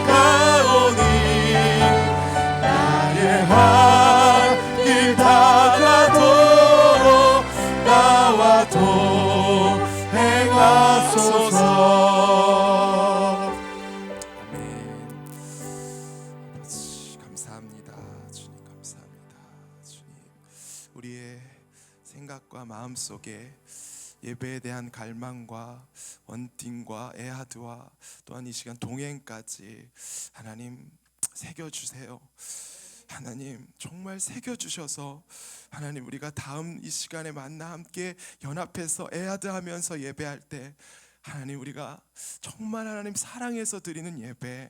가오니 나의 할 길 다가도록 나와 동행하소서. 아멘. 아버지 감사합니다. 주님 감사합니다. 주님, 우리의 생각과 마음 속에 예배에 대한 갈망과 원팅과 애하드와 또한 이 시간 동행까지 하나님 새겨주세요. 하나님 정말 새겨주셔서 하나님 우리가 다음 이 시간에 만나 함께 연합해서 애아드하면서 예배할 때 하나님 우리가 정말 하나님 사랑해서 드리는 예배,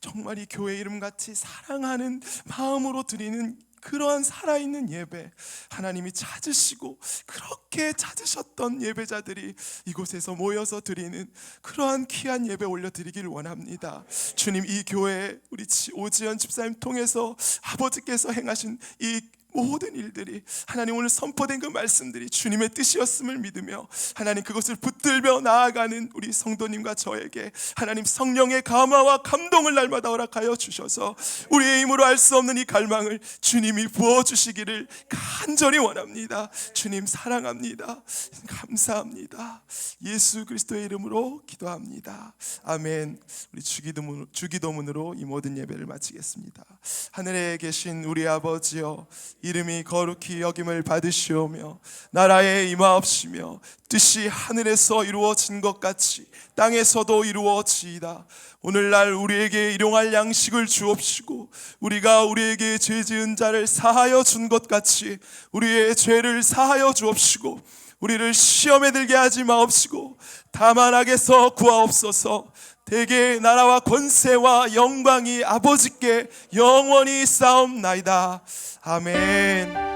정말 이 교회 이름같이 사랑하는 마음으로 드리는 그러한 살아있는 예배 하나님이 찾으시고 그렇게 찾으셨던 예배자들이 이곳에서 모여서 드리는 그러한 귀한 예배 올려드리기를 원합니다. 주님, 이 교회 우리 오지연 집사님 통해서 아버지께서 행하신 이 모든 일들이 하나님 오늘 선포된 그 말씀들이 주님의 뜻이었음을 믿으며 하나님 그것을 붙들며 나아가는 우리 성도님과 저에게 하나님 성령의 감화와 감동을 날마다 허락하여 주셔서 우리의 힘으로 알 수 없는 이 갈망을 주님이 부어주시기를 간절히 원합니다. 주님 사랑합니다. 감사합니다. 예수 그리스도의 이름으로 기도합니다. 아멘. 우리 주기도문으로 이 모든 예배를 마치겠습니다. 하늘에 계신 우리 아버지여, 이름이 거룩히 여김을 받으시오며 나라에 임하옵시며 뜻이 하늘에서 이루어진 것 같이 땅에서도 이루어지이다. 오늘날 우리에게 일용할 양식을 주옵시고 우리가 우리에게 죄 지은 자를 사하여 준 것 같이 우리의 죄를 사하여 주옵시고 우리를 시험에 들게 하지 마옵시고 다만 악에서 구하옵소서. 대개 나라와 권세와 영광이 아버지께 영원히 쌓옵나이다. 아멘.